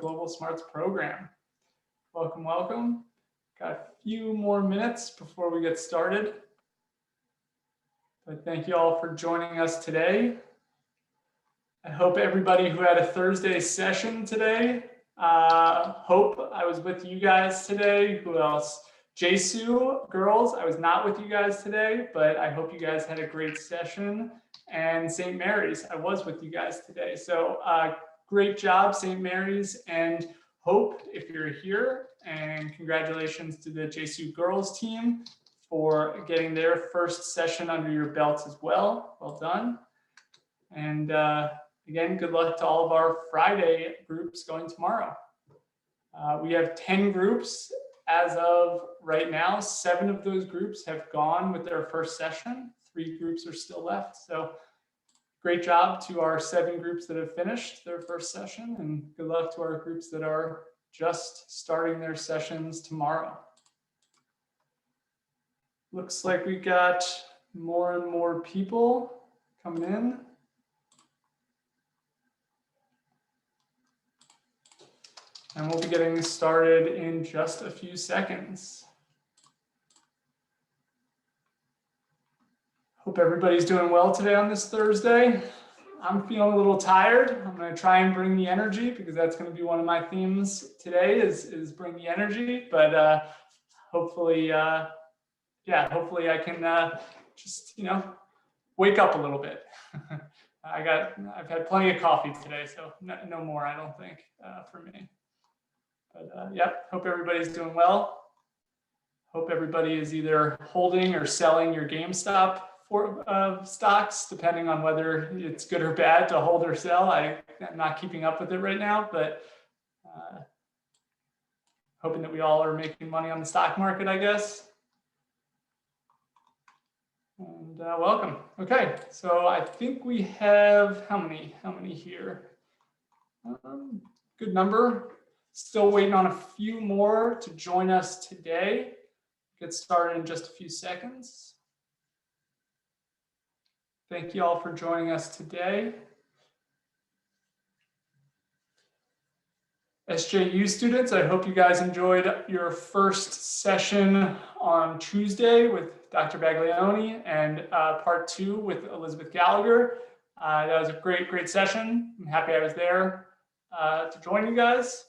Global Smarts program. Welcome, welcome. Got a few more minutes before we get started. But thank you all for joining us today. I hope everybody who had a Thursday session today, hope I was with you guys today. Who else? JSU girls, I was not with you guys today, but I hope you guys had a great session. And St. Mary's, I was with you guys today. So great job, St. Mary's and Hope, if you're here. And congratulations to the JSU girls team for getting their first session under your belts as well. Well done. And again, good luck to all of our Friday groups going tomorrow. We have 10 groups as of right now. 7 of those groups have gone with their first session. 3 groups are still left. So great job to our 7 groups that have finished their first session, and good luck to our groups that are just starting their sessions tomorrow. Looks like we got more and more people coming in. And we'll be getting started in just a few seconds. Hope everybody's doing well today on this Thursday. I'm feeling a little tired. I'm going to try and bring the energy because that's going to be one of my themes today is bring the energy. But hopefully, hopefully I can just, wake up a little bit. I've had plenty of coffee today, so no more, I don't think, for me. But hope everybody's doing well. Hope everybody is either holding or selling your GameStop stocks, depending on whether it's good or bad to hold or sell. I'm not keeping up with it right now, but hoping that we all are making money on the stock market, I guess. And welcome. Okay, so I think we have how many here? Good number. Still waiting on a few more to join us today. Get started in just a few seconds. Thank you all for joining us today. SJU students, I hope you guys enjoyed your first session on Tuesday with Dr. Baglioni and part 2 with Elizabeth Gallagher. That was a great session. I'm happy I was there to join you guys.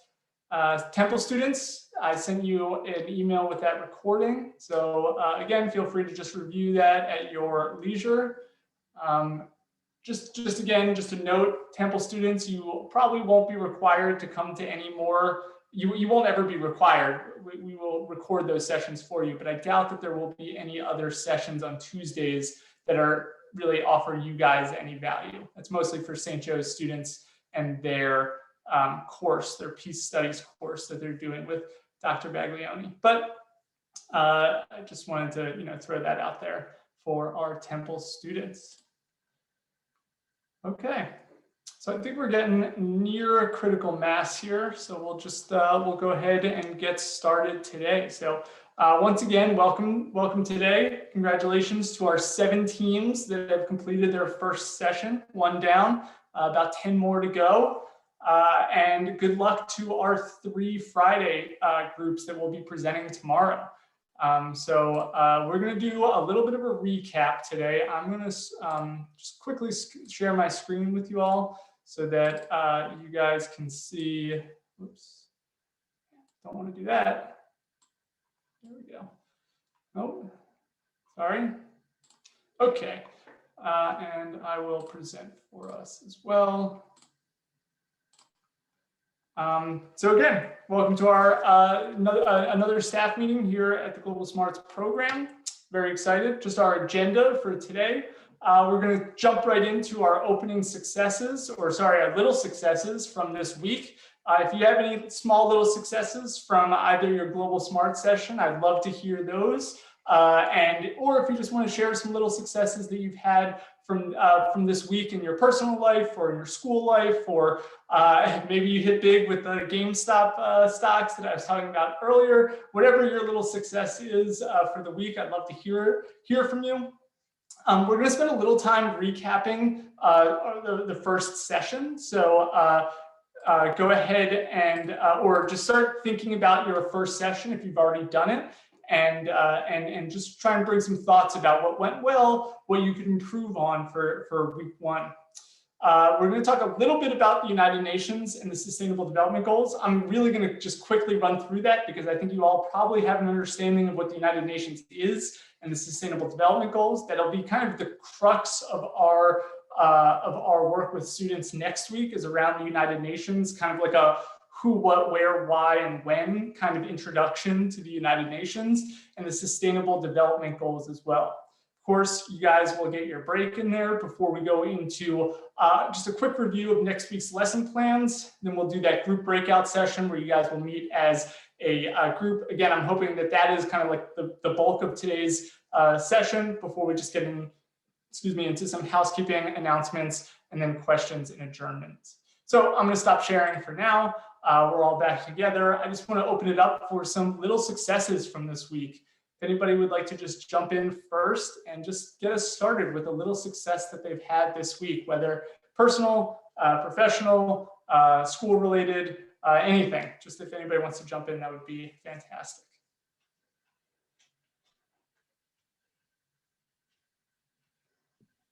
Temple students, I sent you an email with that recording. So again, feel free to just review that at your leisure. Just a note, Temple students, you probably won't be required to come to any more. You won't ever be required. We will record those sessions for you, but I doubt that there will be any other sessions on Tuesdays that are really offer you guys any value. That's mostly for St. Joe's students and their course, their Peace Studies course that they're doing with Dr. Baglioni. But I just wanted to throw that out there for our Temple students. Okay, so I think we're getting near a critical mass here, so we'll just we'll go ahead and get started today. So once again, welcome today. Congratulations to our 7 teams that have completed their first session, 1 down, about 10 more to go. And good luck to our 3 Friday groups that will be presenting tomorrow. So we're going to do a little bit of a recap today. I'm going to just quickly share my screen with you all so that you guys can see. Oops, don't want to do that. There we go. Oh, sorry. Okay, and I will present for us as well. So again, welcome to our another staff meeting here at the Global Smarts program. Very excited. Just our agenda for today. We're going to jump right into our opening successes, our little successes from this week. If you have any small little successes from either your Global Smarts session, I'd love to hear those. Or if you just want to share some little successes that you've had from this week in your personal life or in your school life, or maybe you hit big with the GameStop stocks that I was talking about earlier. Whatever your little success is for the week, I'd love to hear from you. We're going to spend a little time recapping the first session. So go ahead and, or just start thinking about your first session if you've already done it, and just try and bring some thoughts about what went well, what you could improve on for week one. We're going to talk a little bit about the United Nations and the Sustainable Development Goals. I'm really going to just quickly run through that because I think you all probably have an understanding of what the United Nations is and the Sustainable Development Goals. That'll be kind of the crux of our work with students next week, is around the United Nations, kind of like a who, what, where, why, and when kind of introduction to the United Nations, and the Sustainable Development Goals as well. Of course, you guys will get your break in there before we go into just a quick review of next week's lesson plans. Then we'll do that group breakout session where you guys will meet as a group. Again, I'm hoping that that is kind of like the bulk of today's session before we just get into some housekeeping announcements and then questions and adjournments. So I'm going to stop sharing for now. We're all back together. I just want to open it up for some little successes from this week. If anybody would like to just jump in first and just get us started with a little success that they've had this week, whether personal, professional, school related, anything. Just if anybody wants to jump in, that would be fantastic.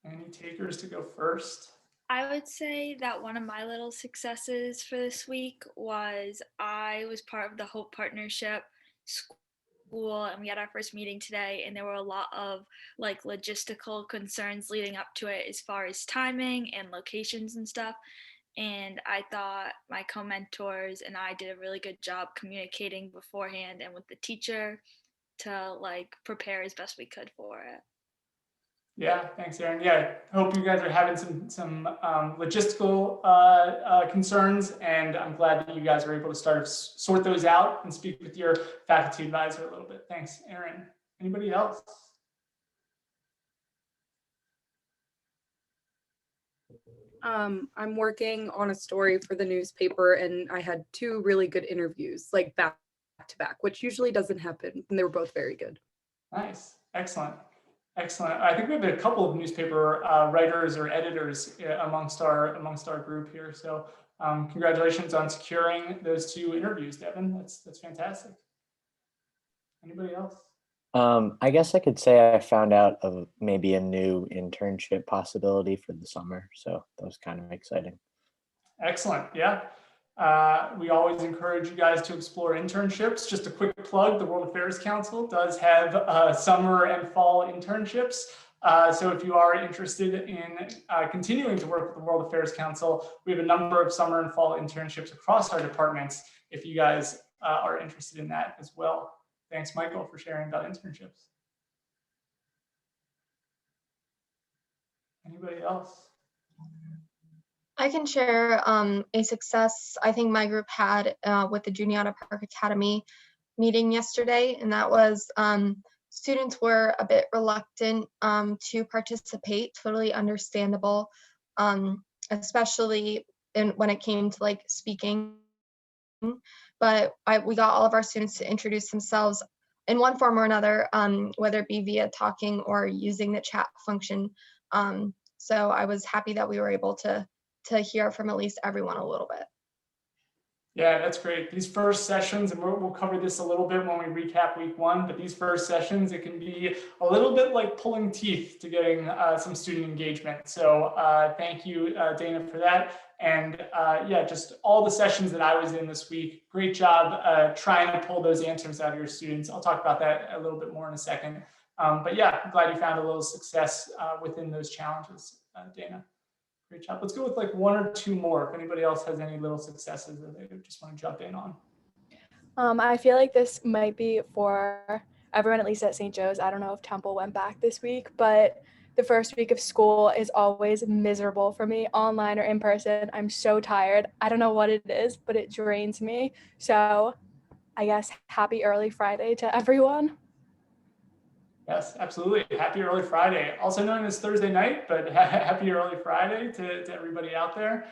Any takers to go first? I would say that one of my little successes for this week was I was part of the Hope Partnership school, and we had our first meeting today, and there were a lot of like logistical concerns leading up to it as far as timing and locations and stuff. And I thought my co-mentors and I did a really good job communicating beforehand and with the teacher to like prepare as best we could for it. Yeah, thanks, Aaron. Yeah, hope you guys are having some logistical concerns, and I'm glad that you guys are able to sort those out and speak with your faculty advisor a little bit. Thanks, Aaron. Anybody else? I'm working on a story for the newspaper, and I had 2 really good interviews, like back to back, which usually doesn't happen, and they were both very good. Nice, excellent. Excellent. I think we have a couple of newspaper writers or editors amongst our group here. So congratulations on securing those 2 interviews, Devin. That's fantastic. Anybody else? I guess I could say I found out of maybe a new internship possibility for the summer. So that was kind of exciting. Excellent. Yeah. We always encourage you guys to explore internships. Just a quick plug, the World Affairs Council does have summer and fall internships. So if you are interested in continuing to work with the World Affairs Council, we have a number of summer and fall internships across our departments if you guys are interested in that as well. Thanks, Michael, for sharing about internships. Anybody else? I can share a success I think my group had with the Juniata Park Academy meeting yesterday, and that was students were a bit reluctant to participate, totally understandable, especially when it came to like speaking. But we got all of our students to introduce themselves in one form or another, whether it be via talking or using the chat function. So I was happy that we were able to hear from at least everyone a little bit. Yeah, that's great. These first sessions, and we'll cover this a little bit when we recap week one, but these first sessions, it can be a little bit like pulling teeth to getting some student engagement. So thank you, Dana, for that. And yeah, just all the sessions that I was in this week, great job trying to pull those answers out of your students. I'll talk about that a little bit more in a second. But yeah, I'm glad you found a little success within those challenges, Dana. Great job. Let's go with like 1 or 2 more. If anybody else has any little successes that they just want to jump in on. I feel like this might be for everyone, at least at St. Joe's. I don't know if Temple went back this week, but the first week of school is always miserable for me, online or in person. I'm so tired. I don't know what it is, but it drains me. So I guess happy early Friday to everyone. Yes, absolutely. Happy early Friday. Also known as Thursday night, but happy early Friday to everybody out there.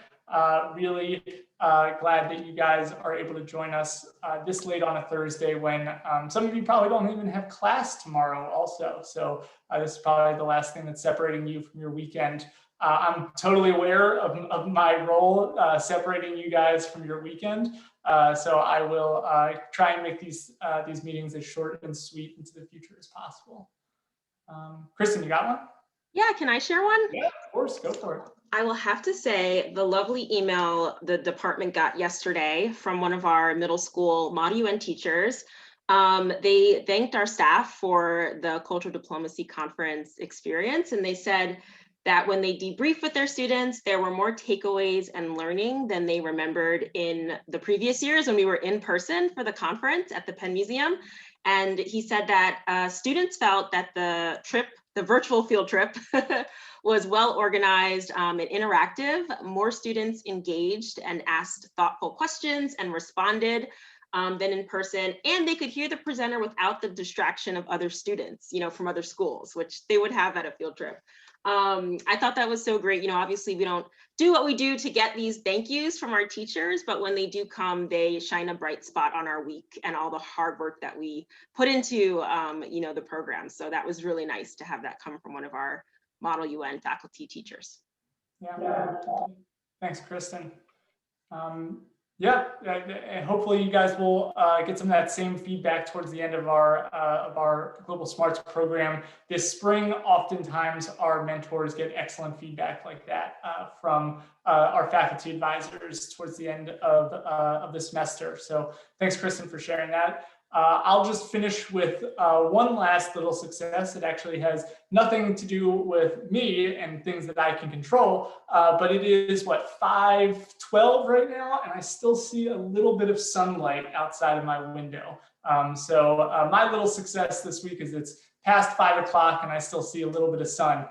Really glad that you guys are able to join us this late on a Thursday when some of you probably don't even have class tomorrow also. So this is probably the last thing that's separating you from your weekend I'm totally aware of my role separating you guys from your weekend. So I will try and make these meetings as short and sweet into the future as possible. Kristen, you got one? Yeah, can I share one? Yeah, of course, go for it. I will have to say the lovely email the department got yesterday from one of our middle school Model UN teachers. They thanked our staff for the Cultural Diplomacy Conference experience, and they said that when they debriefed with their students, there were more takeaways and learning than they remembered in the previous years when we were in person for the conference at the Penn Museum. And he said that students felt that the virtual field trip was well organized and interactive. More students engaged and asked thoughtful questions and responded than in person. And they could hear the presenter without the distraction of other students, from other schools, which they would have at a field trip. I thought that was so great. Obviously we don't do what we do to get these thank yous from our teachers, but when they do come, they shine a bright spot on our week and all the hard work that we put into, the program. So that was really nice to have that come from one of our Model UN faculty teachers. Yeah. Thanks, Kristen. And hopefully you guys will get some of that same feedback towards the end of our Global Smarts program. This spring, oftentimes our mentors get excellent feedback like that from our faculty advisors towards the end of the semester. So thanks, Kristen, for sharing that. I'll just finish with one last little success that actually has nothing to do with me and things that I can control, but it is 5:12 right now, and I still see a little bit of sunlight outside of my window. So my little success this week is it's past 5 o'clock and I still see a little bit of sun.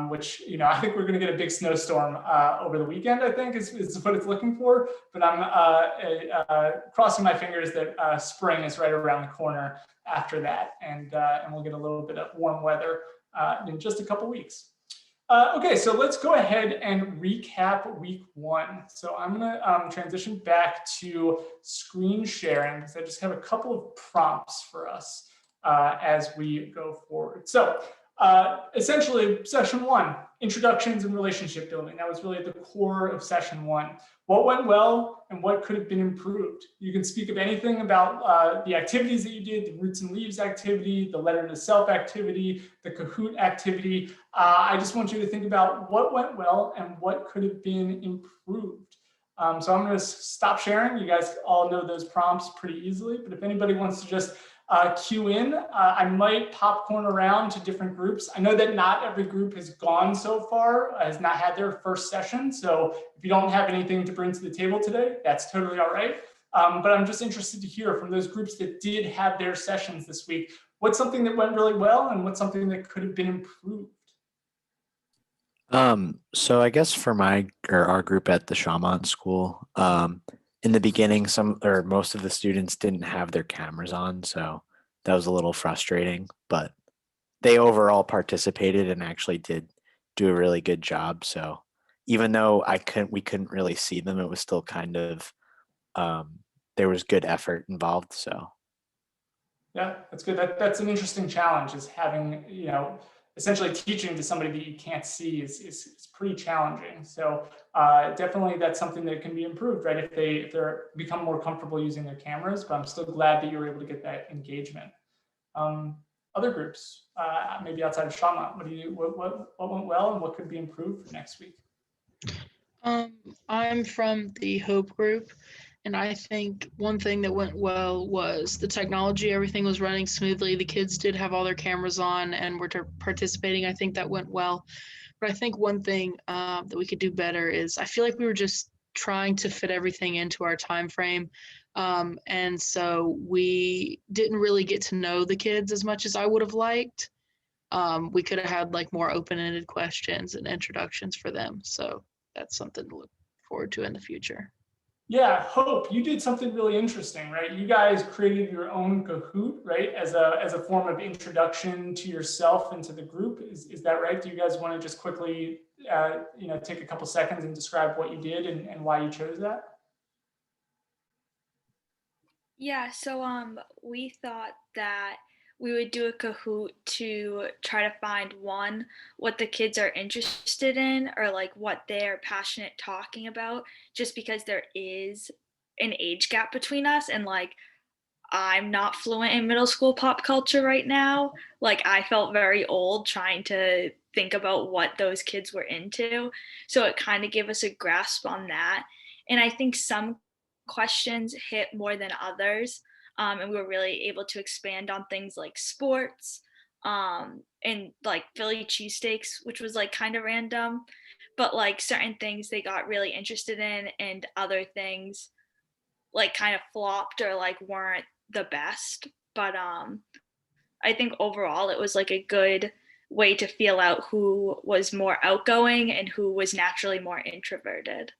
Which, I think we're going to get a big snowstorm over the weekend, I think is what it's looking for. But I'm crossing my fingers that spring is right around the corner after that. And we'll get a little bit of warm weather in just a couple weeks. Okay, so let's go ahead and recap week one. So I'm going to transition back to screen sharing because I just have a couple of prompts for us as we go forward. So essentially, session one, introductions and relationship building. That was really at the core of session one. What went well and what could have been improved? You can speak of anything about the activities that you did, the Roots and Leaves activity, the Letter to Self activity, the Kahoot activity. I just want you to think about what went well and what could have been improved. So I'm going to stop sharing. You guys all know those prompts pretty easily, but if anybody wants to just queue in. I might popcorn around to different groups. I know that not every group has gone so far, has not had their first session. So if you don't have anything to bring to the table today, that's totally all right. But I'm just interested to hear from those groups that did have their sessions this week, what's something that went really well and what's something that could have been improved? So I guess for our group at the Chaumont School, in the beginning, most of the students didn't have their cameras on, so that was a little frustrating, but they overall participated and actually did do a really good job. So even though we couldn't really see them, it was still kind of, there was good effort involved, so. Yeah, that's good. That's an interesting challenge, is having, essentially teaching to somebody that you can't see is pretty challenging. So definitely that's something that can be improved, right? If they're become more comfortable using their cameras, but I'm still glad that you were able to get that engagement. Other groups, maybe outside of Chaumont, what went well and what could be improved for next week? I'm from the Hope group, and I think one thing that went well was the technology. Everything was running smoothly. The kids did have all their cameras on and were participating. I think that went well. But I think one thing that we could do better is, I feel like we were just trying to fit everything into our time frame. And so we didn't really get to know the kids as much as I would have liked. We could have had more open-ended questions and introductions for them. So that's something to look forward to in the future. Yeah, Hope, you did something really interesting, right? You guys created your own Kahoot, right? As a form of introduction to yourself and to the group. Is that right? Do you guys want to just quickly, take a couple seconds and describe what you did and why you chose that? Yeah, so we thought that we would do a Kahoot to try to find one, what the kids are interested in or like what they're passionate talking about, just because there is an age gap between us and like I'm not fluent in middle school pop culture right now. Like I felt very old trying to think about what those kids were into. So it kind of gave us a grasp on that. And I think some questions hit more than others. And we were really able to expand on things like sports and like Philly cheesesteaks, which was like kind of random. But like certain things they got really interested in and other things like kind of flopped or like weren't the best. But I think overall it was like a good way to feel out who was more outgoing and who was naturally more introverted.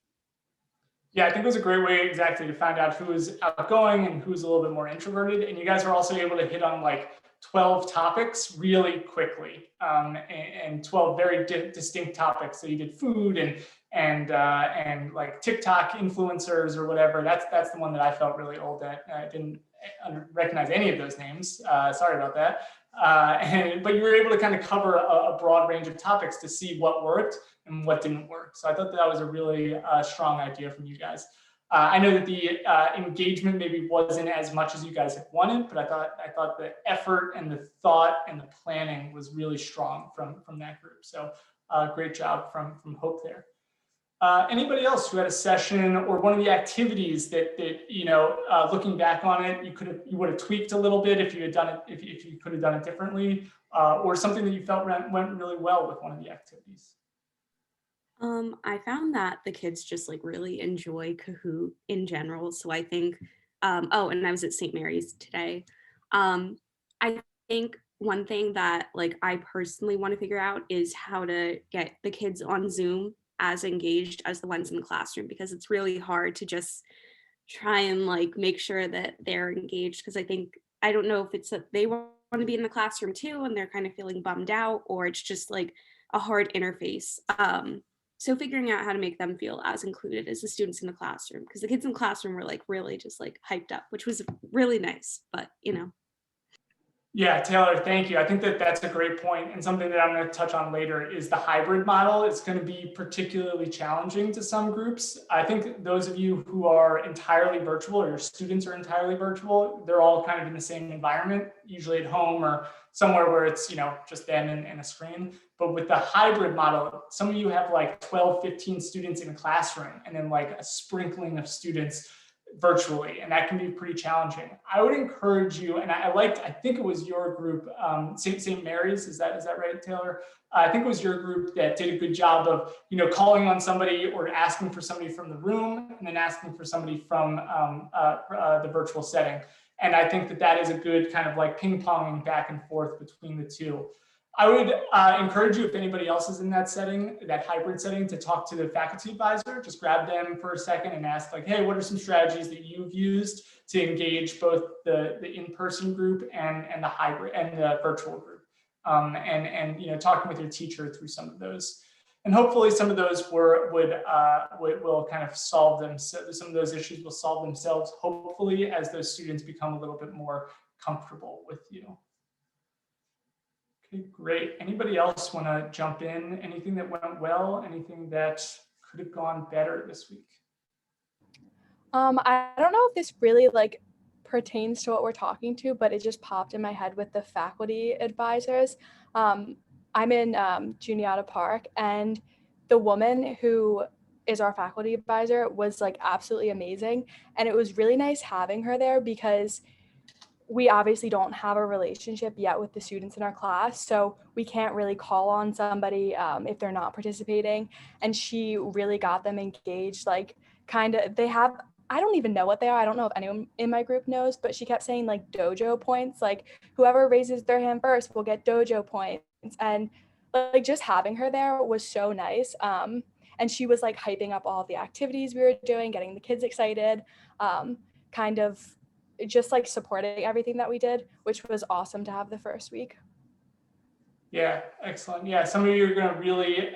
Yeah, I think it was a great way exactly to find out who was outgoing and who's a little bit more introverted. And you guys were also able to hit on like 12 topics really quickly, and 12 very distinct topics. So you did food and like TikTok influencers or whatever. That's the one that I felt really old at. I didn't recognize any of those names. Sorry about that. But you were able to kind of cover a broad range of topics to see what worked and what didn't work. So I thought that was a really strong idea from you guys. I know that the engagement maybe wasn't as much as you guys had wanted, but I thought the effort and the thought and the planning was really strong from that group. So great job from Hope there. Anybody else who had a session or one of the activities that you know, looking back on it, you would have tweaked a little bit if you had done it, if you could have done it differently, or something that you felt went really well with one of the activities? I found that the kids just like really enjoy Kahoot in general. So I think, oh, and I was at St. Mary's today. I think one thing that like I personally want to figure out is how to get the kids on Zoom as engaged as the ones in the classroom, because it's really hard to just try and like make sure that they're engaged. Because I don't know if it's that they want to be in the classroom too and they're kind of feeling bummed out, or it's just like a hard interface. So figuring out how to make them feel as included as the students in the classroom, because the kids in the classroom were like really just like hyped up, which was really nice, but you know. Yeah, Taylor, thank you. I think that that's a great point, and something that I'm going to touch on later is the hybrid model. It's going to be particularly challenging to some groups. I think those of you who are entirely virtual or your students are entirely virtual, they're all kind of in the same environment, usually at home or somewhere where it's, you know, just them and a screen. But with the hybrid model, some of you have like 12, 15 students in a classroom and then like a sprinkling of students virtually, and that can be pretty challenging. I would encourage you, and I think it was your group, St. Mary's, is that right, Taylor? I think it was your group that did a good job of, you know, calling on somebody or asking for somebody from the room and then asking for somebody from the virtual setting. And I think that that is a good kind of like ping-ponging back and forth between the two. I would encourage you, if anybody else is in that setting, that hybrid setting, to talk to the faculty advisor. Just grab them for a second and ask like, hey, what are some strategies that you've used to engage both the in-person group and the hybrid and the virtual group? And you know, talking with your teacher through some of those. And hopefully some of those will kind of solve them. So some of those issues will solve themselves, hopefully, as those students become a little bit more comfortable with you. Okay, great. Anybody else want to jump in? Anything that went well? Anything that could have gone better this week? I don't know if this really like pertains to what we're talking to, but it just popped in my head with the faculty advisors. I'm in Juniata Park, and the woman who is our faculty advisor was like absolutely amazing. And it was really nice having her there because we obviously don't have a relationship yet with the students in our class, so we can't really call on somebody if they're not participating. And she really got them engaged, like kind of, they have, I don't even know what they are. I don't know if anyone in my group knows, but she kept saying like dojo points, like whoever raises their hand first will get dojo points. And like just having her there was so nice. And she was like hyping up all of the activities we were doing, getting the kids excited, kind of just like supporting everything that we did, which was awesome to have the first week. Yeah, excellent. Yeah, some of you are going to really,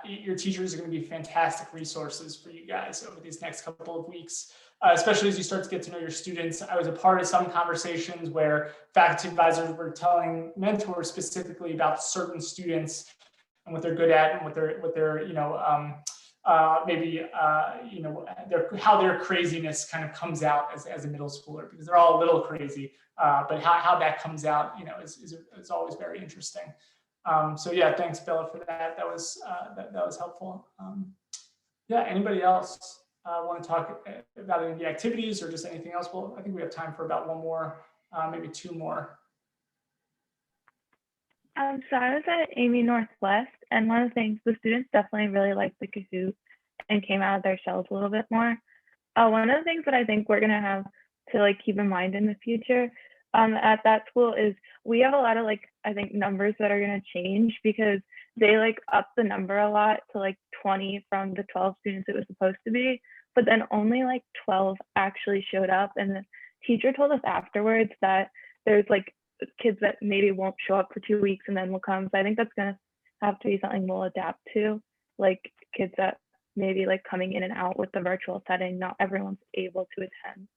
your teachers are going to be fantastic resources for you guys over these next couple of weeks. especially as you start to get to know your students. I was a part of some conversations where faculty advisors were telling mentors specifically about certain students and what they're good at and what their how their craziness kind of comes out as a middle schooler, because they're all a little crazy, but how that comes out, is always very interesting. So yeah, thanks, Bella, for that. That was helpful. Yeah, anybody else want to talk about any of the activities or just anything else? Well, I think we have time for about one more, maybe two more. So I was at Amy Northwest, and one of the things, the students definitely really liked the Kahoot and came out of their shells a little bit more. One of the things that I think we're gonna have to keep in mind in the future at that school is we have a lot of I think numbers that are gonna change, because they up the number a lot to 20 from the 12 students it was supposed to be, but then only 12 actually showed up. And the teacher told us afterwards that there's kids that maybe won't show up for 2 weeks and then will come. So I think that's gonna have to be something we'll adapt to, kids that maybe coming in and out with the virtual setting, not everyone's able to attend.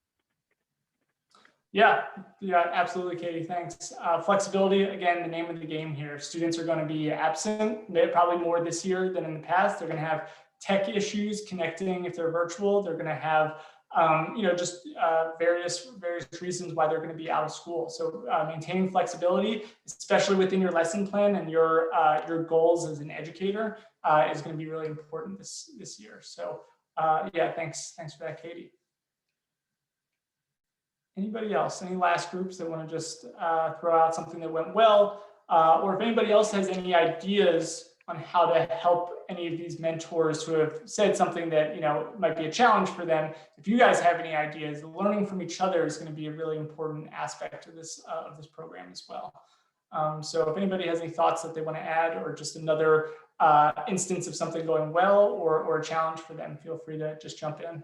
Yeah, absolutely, Katie, thanks. Flexibility, again, the name of the game here. Students are going to be absent, probably more this year than in the past. They're going to have tech issues connecting if they're virtual. They're going to have various reasons why they're going to be out of school. So maintaining flexibility, especially within your lesson plan and your goals as an educator, is going to be really important this year. So yeah, thanks for that, Katie. Anybody else? Any last groups that want to just throw out something that went well, or if anybody else has any ideas on how to help any of these mentors who have said something that might be a challenge for them. If you guys have any ideas, learning from each other is going to be a really important aspect of this program as well. So if anybody has any thoughts that they want to add, or just another instance of something going well or a challenge for them, feel free to just jump in.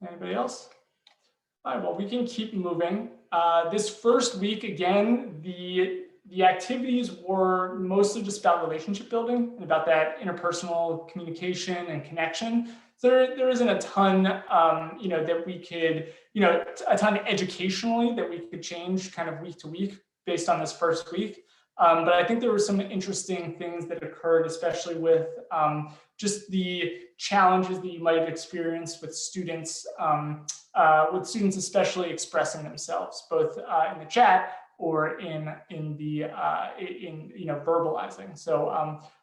Anybody else? All right, well, we can keep moving. This first week, again, the activities were mostly just about relationship building and about that interpersonal communication and connection. So there isn't a ton, that we could, a ton educationally that we could change kind of week to week based on this first week. But I think there were some interesting things that occurred, especially with just the challenges that you might have experienced with students especially expressing themselves, both in the chat or in verbalizing. So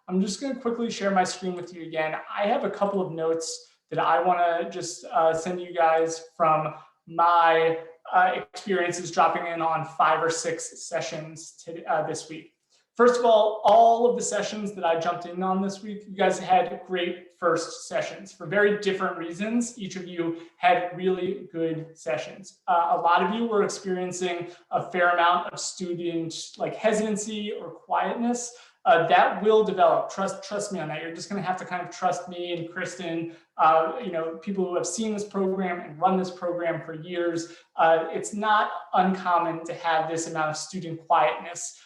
I'm just going to quickly share my screen with you again. I have a couple of notes that I want to just send you guys from my experiences dropping in on 5 or 6 sessions this week. First of all of the sessions that I jumped in on this week, you guys had great first sessions for very different reasons. Each of you had really good sessions. A lot of you were experiencing a fair amount of student hesitancy or quietness. That will develop. Trust me on that. You're just going to have to kind of trust me and Kristen, people who have seen this program and run this program for years. It's not uncommon to have this amount of student quietness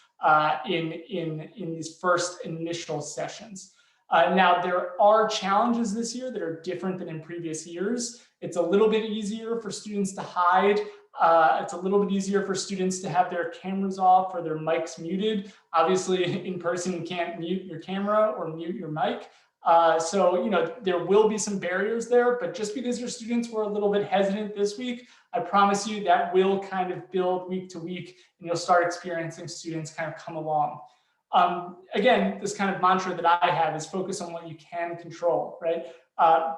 in these first initial sessions. Now, there are challenges this year that are different than in previous years. It's a little bit easier for students to hide. It's a little bit easier for students to have their cameras off or their mics muted. Obviously, in person, you can't mute your camera or mute your mic. So, there will be some barriers there, but just because your students were a little bit hesitant this week, I promise you that will kind of build week to week, and you'll start experiencing students kind of come along. Again, this kind of mantra that I have is focus on what you can control, right?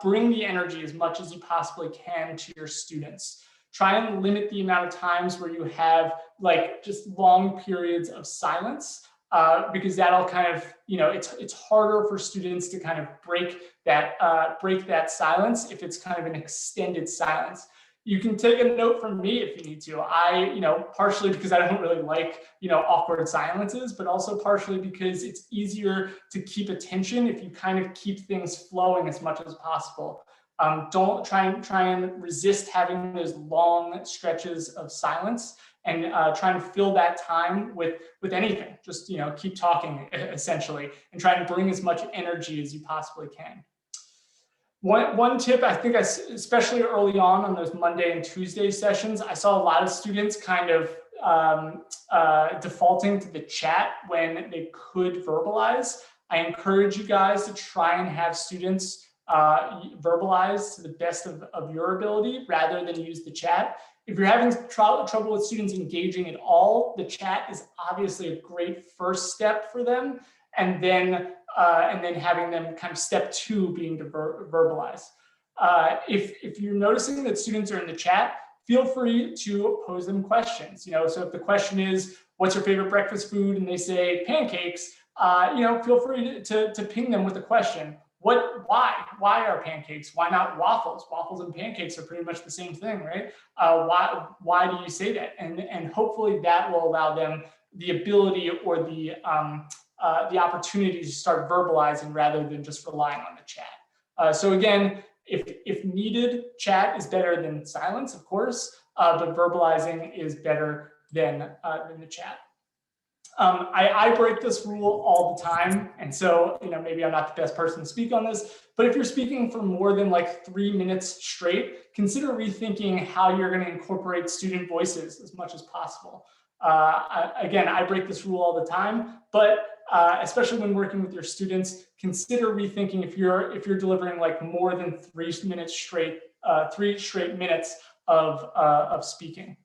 Bring the energy as much as you possibly can to your students. Try and limit the amount of times where you have just long periods of silence. Because that'll kind of, it's harder for students to kind of break that silence if it's kind of an extended silence. You can take a note from me if you need to. Partially because I don't really like, awkward silences, but also partially because it's easier to keep attention if you kind of keep things flowing as much as possible. Don't try and resist having those long stretches of silence, and try and fill that time with anything. Just, keep talking essentially, and try and bring as much energy as you possibly can. One tip, I think, especially early on those Monday and Tuesday sessions, I saw a lot of students kind of defaulting to the chat when they could verbalize. I encourage you guys to try and have students verbalize to the best of your ability rather than use the chat. If you're having trouble with students engaging at all, the chat is obviously a great first step for them. And then having them kind of step 2 being to verbalize. If you're noticing that students are in the chat, feel free to pose them questions. So if the question is, what's your favorite breakfast food? And they say pancakes, feel free to ping them with a question. Why are pancakes? Why not waffles? Waffles and pancakes are pretty much the same thing, right? Why do you say that? And hopefully that will allow them the ability or the opportunity to start verbalizing rather than just relying on the chat. So again, if needed, chat is better than silence, of course, but verbalizing is better than the chat. I break this rule all the time, and so maybe I'm not the best person to speak on this, but if you're speaking for more than like 3 minutes straight, consider rethinking how you're going to incorporate student voices as much as possible. Again, I break this rule all the time, but especially when working with your students, consider rethinking if you're delivering like more than 3 minutes straight, 3 straight minutes of speaking.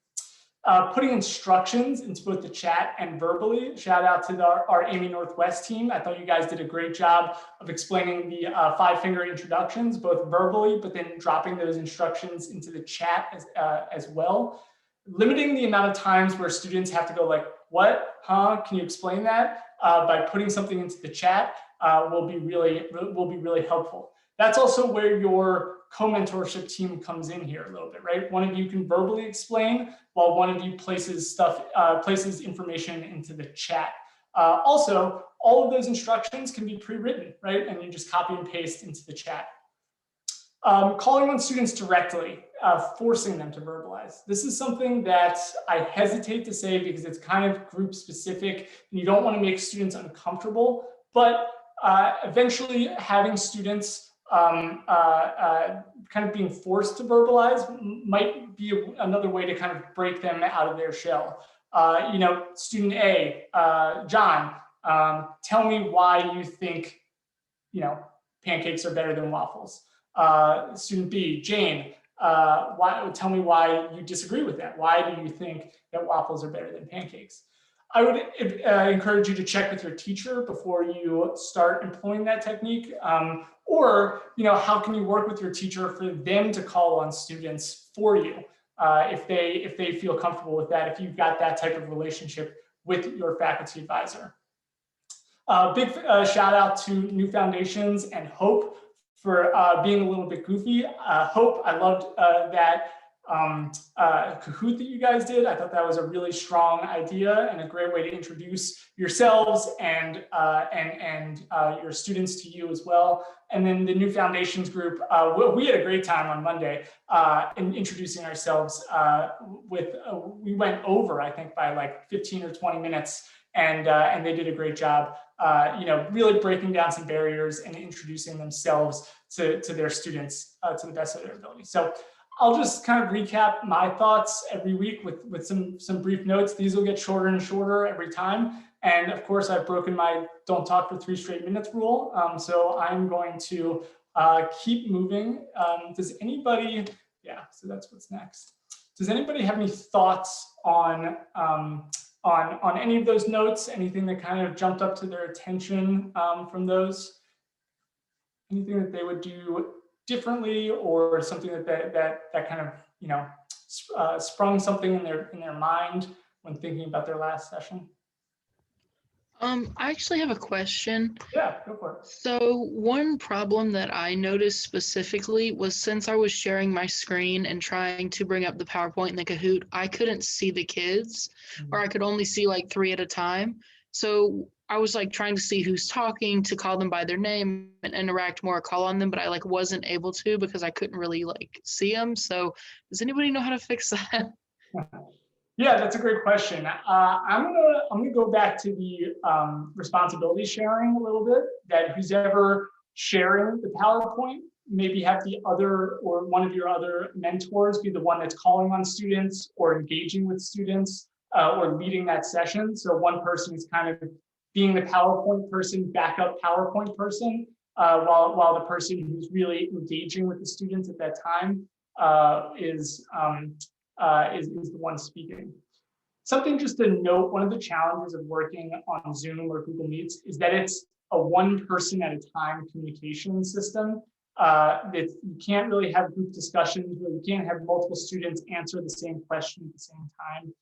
Putting instructions into both the chat and verbally. Shout out to our Amy Northwest team. I thought you guys did a great job of explaining the 5-finger introductions, both verbally, but then dropping those instructions into the chat as well. Limiting the amount of times where students have to go like, what, huh, can you explain that? By putting something into the chat will be really helpful. That's also where your co-mentorship team comes in here a little bit, right? One of you can verbally explain while one of you places information into the chat. Also, all of those instructions can be pre-written, right? And you just copy and paste into the chat. Calling on students directly, forcing them to verbalize. This is something that I hesitate to say because it's kind of group specific and you don't want to make students uncomfortable, but eventually having students kind of being forced to verbalize might be another way to kind of break them out of their shell. Student A, John, tell me why you think, pancakes are better than waffles. Student B, Jane, tell me why you disagree with that. Why do you think that waffles are better than pancakes? I would encourage you to check with your teacher before you start employing that technique. Or, how can you work with your teacher for them to call on students for you if they feel comfortable with that, if you've got that type of relationship with your faculty advisor. Big shout out to New Foundations and Hope for being a little bit goofy. Hope, I loved that Kahoot that you guys did. I thought that was a really strong idea and a great way to introduce yourselves and your students to you as well. And then the New Foundations group, we had a great time on Monday in introducing ourselves we went over, I think, by like 15 or 20 minutes, and they did a great job, really breaking down some barriers and introducing themselves to their students to the best of their ability. So I'll just kind of recap my thoughts every week with some brief notes. These will get shorter and shorter every time. And of course, I've broken my don't talk for 3 straight minutes rule. So I'm going to keep moving. Does anybody, so that's what's next. Does anybody have any thoughts on any of those notes? Anything that kind of jumped up to their attention from those? Anything that they would do differently, or something that kind of sprung something in their mind when thinking about their last session? I actually have a question. Yeah, go for it. So one problem that I noticed specifically was, since I was sharing my screen and trying to bring up the PowerPoint in the Kahoot, I couldn't see the kids, or I could only see like 3 at a time. So I was like trying to see who's talking, to call them by their name and interact more, call on them, but I wasn't able to because I couldn't really see them. So does anybody know how to fix that? Yeah, that's a great question. I'm gonna go back to the responsibility sharing a little bit. That who's ever sharing the PowerPoint, maybe have the other or one of your other mentors be the one that's calling on students or engaging with students or leading that session. So one person is kind of being the PowerPoint person, backup PowerPoint person, while the person who's really engaging with the students at that time is the one speaking. Something just to note, one of the challenges of working on Zoom or Google Meets is that it's a one person at a time communication system. You can't really have group discussions where you can't have multiple students answer the same question at the same time.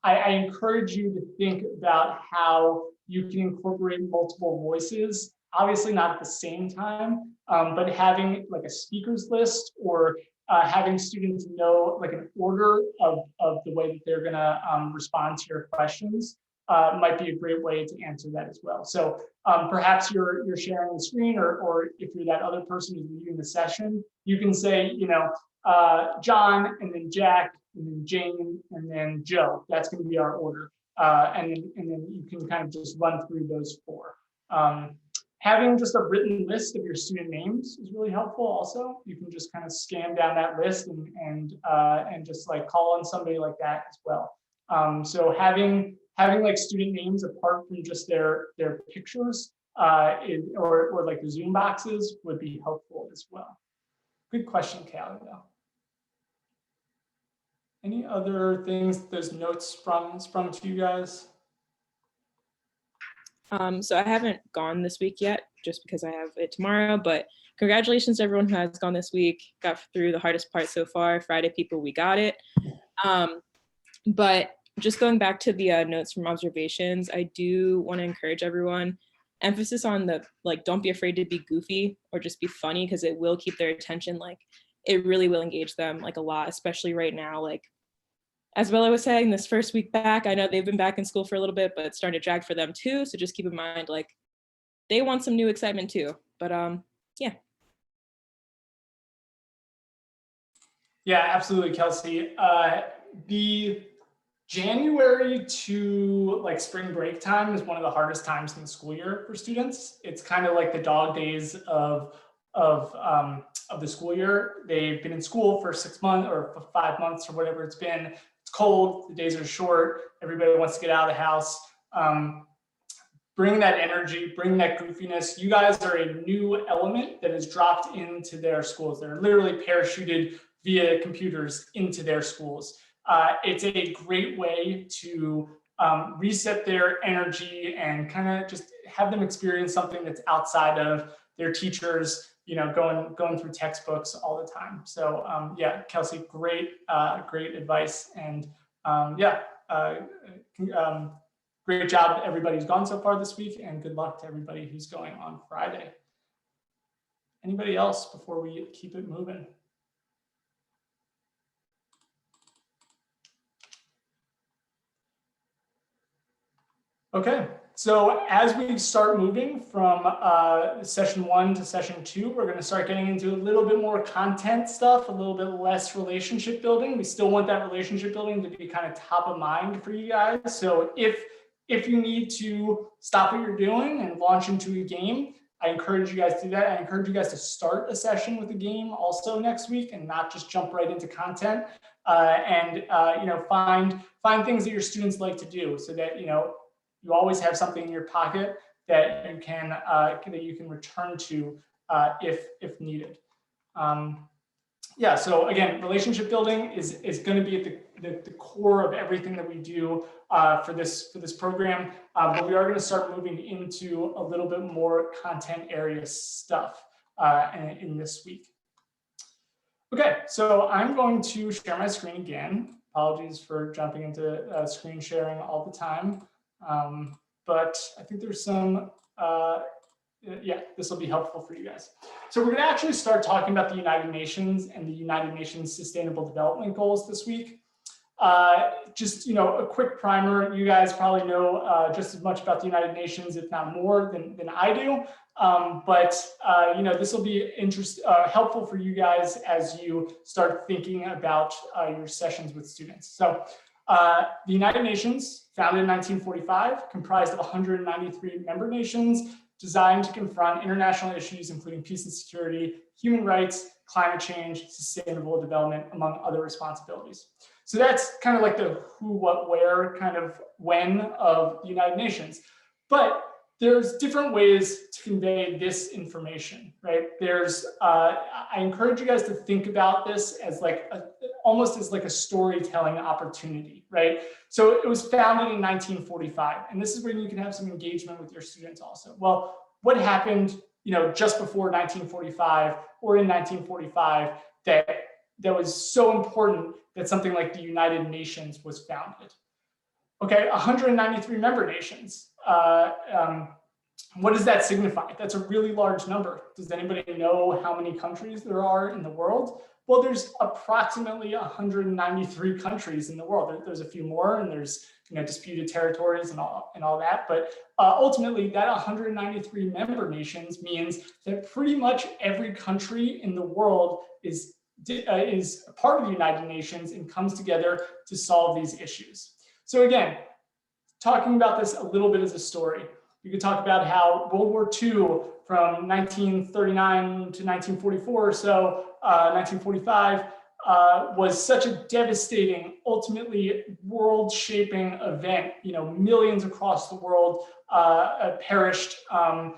I encourage you to think about how you can incorporate multiple voices, obviously not at the same time, but having like a speakers list or having students know like an order of the way that they're gonna respond to your questions might be a great way to answer that as well. So perhaps you're sharing the screen or if you're that other person who's leading the session, you can say, John and then Jack and then Jane and then Joe. That's gonna be our order. And then you can kind of just run through those four. Having just a written list of your student names is really helpful also. You can just kind of scan down that list and just like call on somebody like that as well. So having like student names apart from just their pictures or like the Zoom boxes would be helpful as well. Good question, Callie, though. Any other things, those notes sprung to you guys? So I haven't gone this week yet, just because I have it tomorrow, but congratulations to everyone who has gone this week, got through the hardest part so far. Friday people, we got it. But just going back to the notes from observations, I do want to encourage everyone, emphasis on the, like, don't be afraid to be goofy or just be funny, because it will keep their attention. Like, it really will engage them like a lot, especially right now. Like, as Bella was saying, this first week back, I know they've been back in school for a little bit, but it's starting to drag for them too. So just keep in mind, like, they want some new excitement too. But yeah. Yeah, absolutely, Kelsey. The January to like spring break time is one of the hardest times in the school year for students. It's kind of like the dog days of the school year. They've been in school for 6 months or for 5 months or whatever it's been. It's cold, the days are short, everybody wants to get out of the house. Bring that energy, bring that goofiness. You guys are a new element that is dropped into their schools. They're literally parachuted via computers into their schools. It's a great way to reset their energy and kind of just have them experience something that's outside of their teachers, going through textbooks all the time. So yeah, Kelsey, great advice. And great job everybody who's gone so far this week, and good luck to everybody who's going on Friday. Anybody else before we keep it moving? Okay, so as we start moving from session 1 to session 2, we're going to start getting into a little bit more content stuff, a little bit less relationship building. We still want that relationship building to be kind of top of mind for you guys. So if you need to stop what you're doing and launch into a game, I encourage you guys to do that. I encourage you guys to start a session with a game also next week and not just jump right into content. Find things that your students like to do so that you always have something in your pocket that you can return to if needed. Yeah, so again, relationship building is going to be at the core of everything that we do for this program, but we are going to start moving into a little bit more content area stuff in this week. Okay, so I'm going to share my screen again. Apologies for jumping into screen sharing all the time, but I think there's some. Yeah, this will be helpful for you guys. So we're going to actually start talking about the United Nations and the United Nations Sustainable Development Goals this week. Just, a quick primer. You guys probably know just as much about the United Nations, if not more than I do. This will be helpful for you guys as you start thinking about your sessions with students. So the United Nations, founded in 1945, comprised of 193 member nations, designed to confront international issues, including peace and security, human rights, climate change, sustainable development, among other responsibilities. So that's kind of like the who, what, where, kind of when of the United Nations. But there's different ways to convey this information, right? I encourage you guys to think about this as almost as like a storytelling opportunity, right? So it was founded in 1945, and this is when you can have some engagement with your students also. Well, what happened, just before 1945 or in 1945 that was so important that something like the United Nations was founded? Okay, 193 member nations. What does that signify? That's a really large number. Does anybody know how many countries there are in the world? Well, there's approximately 193 countries in the world. There's a few more, and there's disputed territories and all that. But ultimately, that 193 member nations means that pretty much every country in the world is a part of the United Nations and comes together to solve these issues. So again, talking about this a little bit as a story, you could talk about how World War II from 1939 to 1944 or so, 1945, was such a devastating, ultimately world-shaping event. Millions across the world perished, and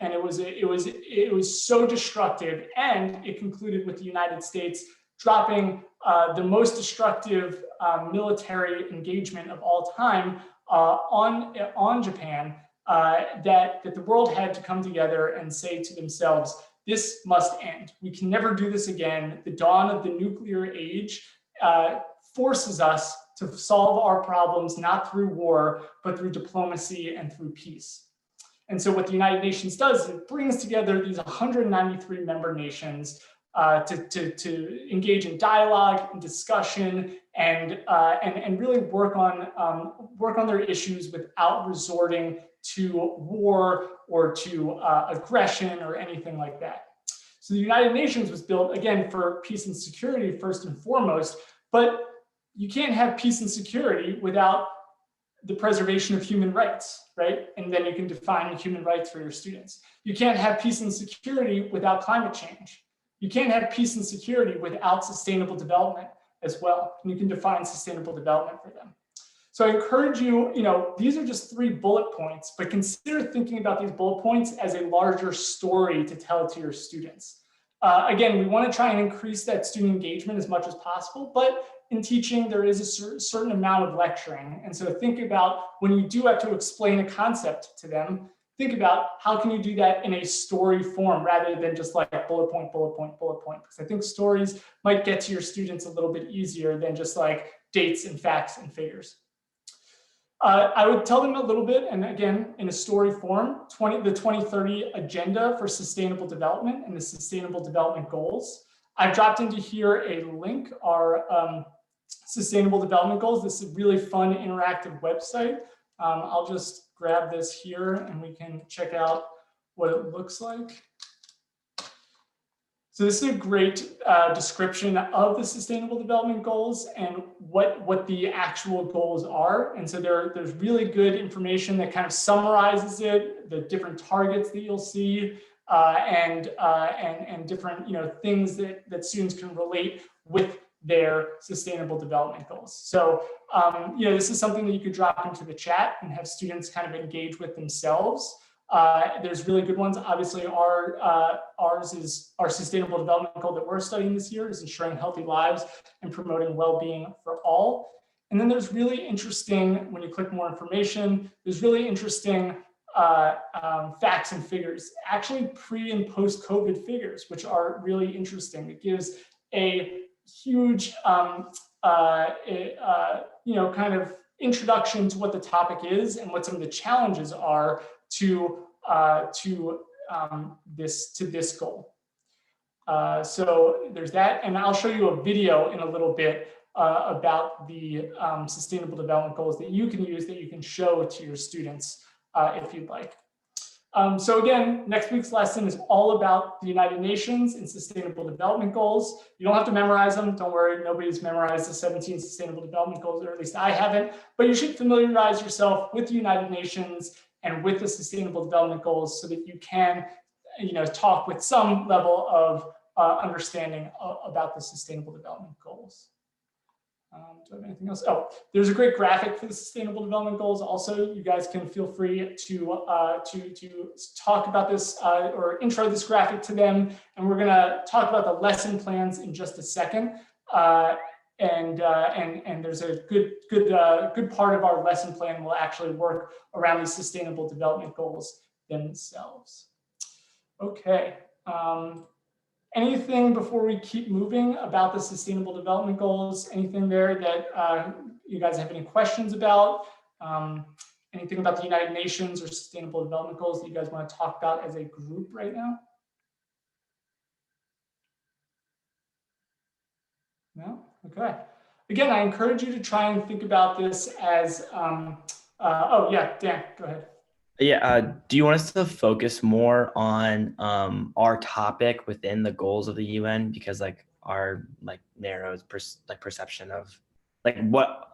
it was so destructive. And it concluded with the United States dropping the most destructive military engagement of all time on Japan, that the world had to come together and say to themselves, this must end. We can never do this again. The dawn of the nuclear age forces us to solve our problems not through war, but through diplomacy and through peace. And so what the United Nations does is it brings together these 193 member nations to engage in dialogue and discussion and really work on their issues without resorting to war or to aggression or anything like that. So the United Nations was built, again, for peace and security first and foremost, but you can't have peace and security without the preservation of human rights, right? And then you can define human rights for your students. You can't have peace and security without climate change. You can't have peace and security without sustainable development as well. And you can define sustainable development for them. So I encourage you, these are just 3 bullet points, but consider thinking about these bullet points as a larger story to tell to your students. Again, we want to try and increase that student engagement as much as possible, but in teaching, there is a certain amount of lecturing. And so think about when you do have to explain a concept to them, think about how can you do that in a story form rather than just like bullet point, bullet point, bullet point. Because I think stories might get to your students a little bit easier than just like dates and facts and figures. I would tell them a little bit, and again, in a story form, the 2030 Agenda for Sustainable Development and the Sustainable Development Goals. I've dropped into here a link, our Sustainable Development Goals. This is a really fun interactive website. I'll just grab this here and we can check out what it looks like. So this is a great description of the Sustainable Development Goals and what the actual goals are. And so there's really good information that kind of summarizes it, the different targets that you'll see, and different things that students can relate with their Sustainable Development Goals. So this is something that you could drop into the chat and have students kind of engage with themselves. There's really good ones. Obviously, ours is our Sustainable Development Goal that we're studying this year is ensuring healthy lives and promoting well-being for all. And then there's really interesting, when you click more information, there's really interesting facts and figures, actually pre and post-COVID figures, which are really interesting. It gives a huge, kind of introduction to what the topic is and what some of the challenges are to this goal. So there's that, and I'll show you a video in a little bit about the Sustainable Development Goals that you can use, that you can show to your students if you'd like. So again, next week's lesson is all about the United Nations and Sustainable Development Goals. You don't have to memorize them. Don't worry, nobody's memorized the 17 Sustainable Development Goals, or at least I haven't. But you should familiarize yourself with the United Nations and with the Sustainable Development Goals so that you can, talk with some level of understanding about the Sustainable Development Goals. Do I have anything else? Oh, there's a great graphic for the Sustainable Development Goals. Also, you guys can feel free to talk about this or intro this graphic to them. And we're gonna talk about the lesson plans in just a second. And there's a good part of our lesson plan will actually work around these Sustainable Development Goals themselves. Okay. Anything before we keep moving about the Sustainable Development Goals? Anything there that you guys have any questions about? Anything about the United Nations or Sustainable Development Goals that you guys want to talk about as a group right now? No? Okay. Again, I encourage you to try and think about this as, oh yeah, Dan, go ahead. Yeah, do you want us to focus more on our topic within the goals of the UN? Because our narrow perception of what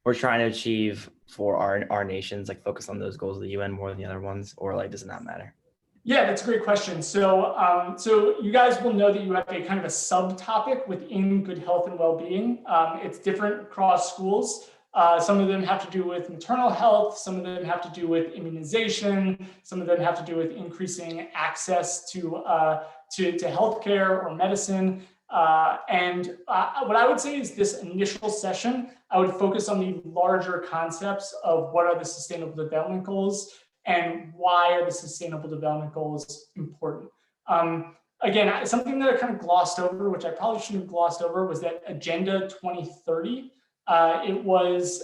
we're trying to achieve for our nations, focus on those goals of the UN more than the other ones, or does it not matter? Yeah, that's a great question. So, so you guys will know that you have a kind of a subtopic within good health and well-being. It's different across schools. Some of them have to do with maternal health. Some of them have to do with immunization. Some of them have to do with increasing access to healthcare or medicine. And what I would say is this initial session, I would focus on the larger concepts of what are the Sustainable Development Goals and why are the Sustainable Development Goals important. Again, something that I kind of glossed over, which I probably shouldn't have glossed over, was that Agenda 2030. It was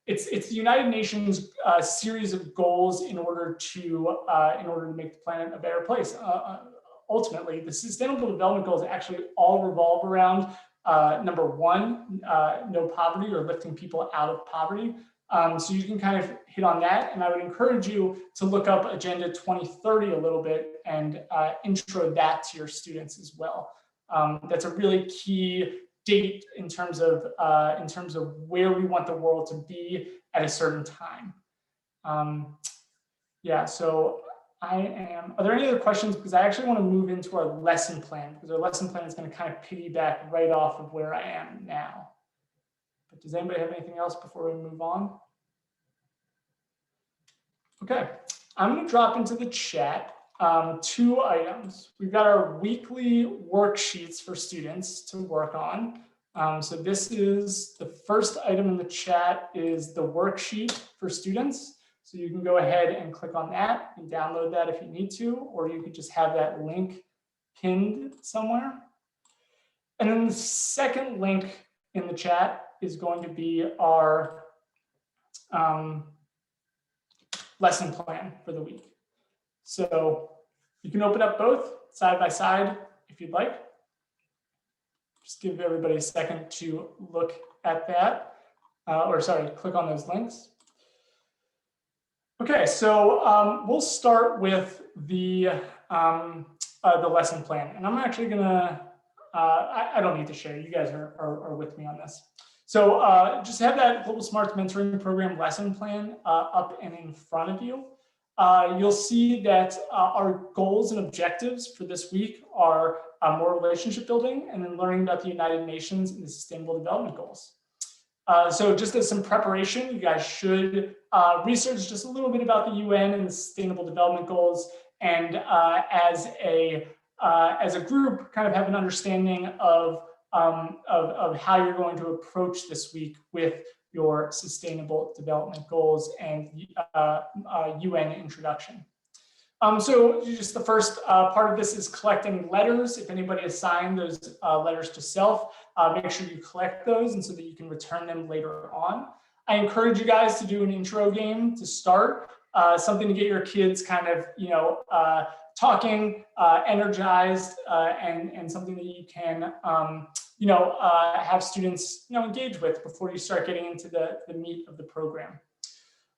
it's the United Nations series of goals in order to make the planet a better place. Ultimately, the Sustainable Development Goals actually all revolve around number one, no poverty, or lifting people out of poverty. So you can kind of hit on that, and I would encourage you to look up Agenda 2030 a little bit and intro that to your students as well. That's a really key date in terms of where we want the world to be at a certain time. Yeah, so are there any other questions? Because I actually want to move into our lesson plan, because our lesson plan is going to kind of piggyback right off of where I am now. But does anybody have anything else before we move on? Okay, I'm going to drop into the chat 2 items. We've got our weekly worksheets for students to work on. So this is the first item in the chat is the worksheet for students. So you can go ahead and click on that and download that if you need to, or you could just have that link pinned somewhere. And then the second link in the chat is going to be our lesson plan for the week. So you can open up both side by side if you'd like. Just give everybody a second to look at that, click on those links. Okay, so we'll start with the lesson plan, and I'm actually gonna. I don't need to share. You guys are with me on this. So just have that Global Smarts Mentoring Program lesson plan up and in front of you. You'll see that our goals and objectives for this week are more relationship building and then learning about the United Nations and the Sustainable Development Goals. So just as some preparation, you guys should research just a little bit about the UN and the Sustainable Development Goals, and as a group, kind of have an understanding of how you're going to approach this week with your Sustainable Development Goals and UN introduction. So just the first part of this is collecting letters. If anybody assigned those letters to self, make sure you collect those and so that you can return them later on. I encourage you guys to do an intro game to start. something to get your kids kind of, talking, energized, and something that you can, have students, engage with before you start getting into the meat of the program.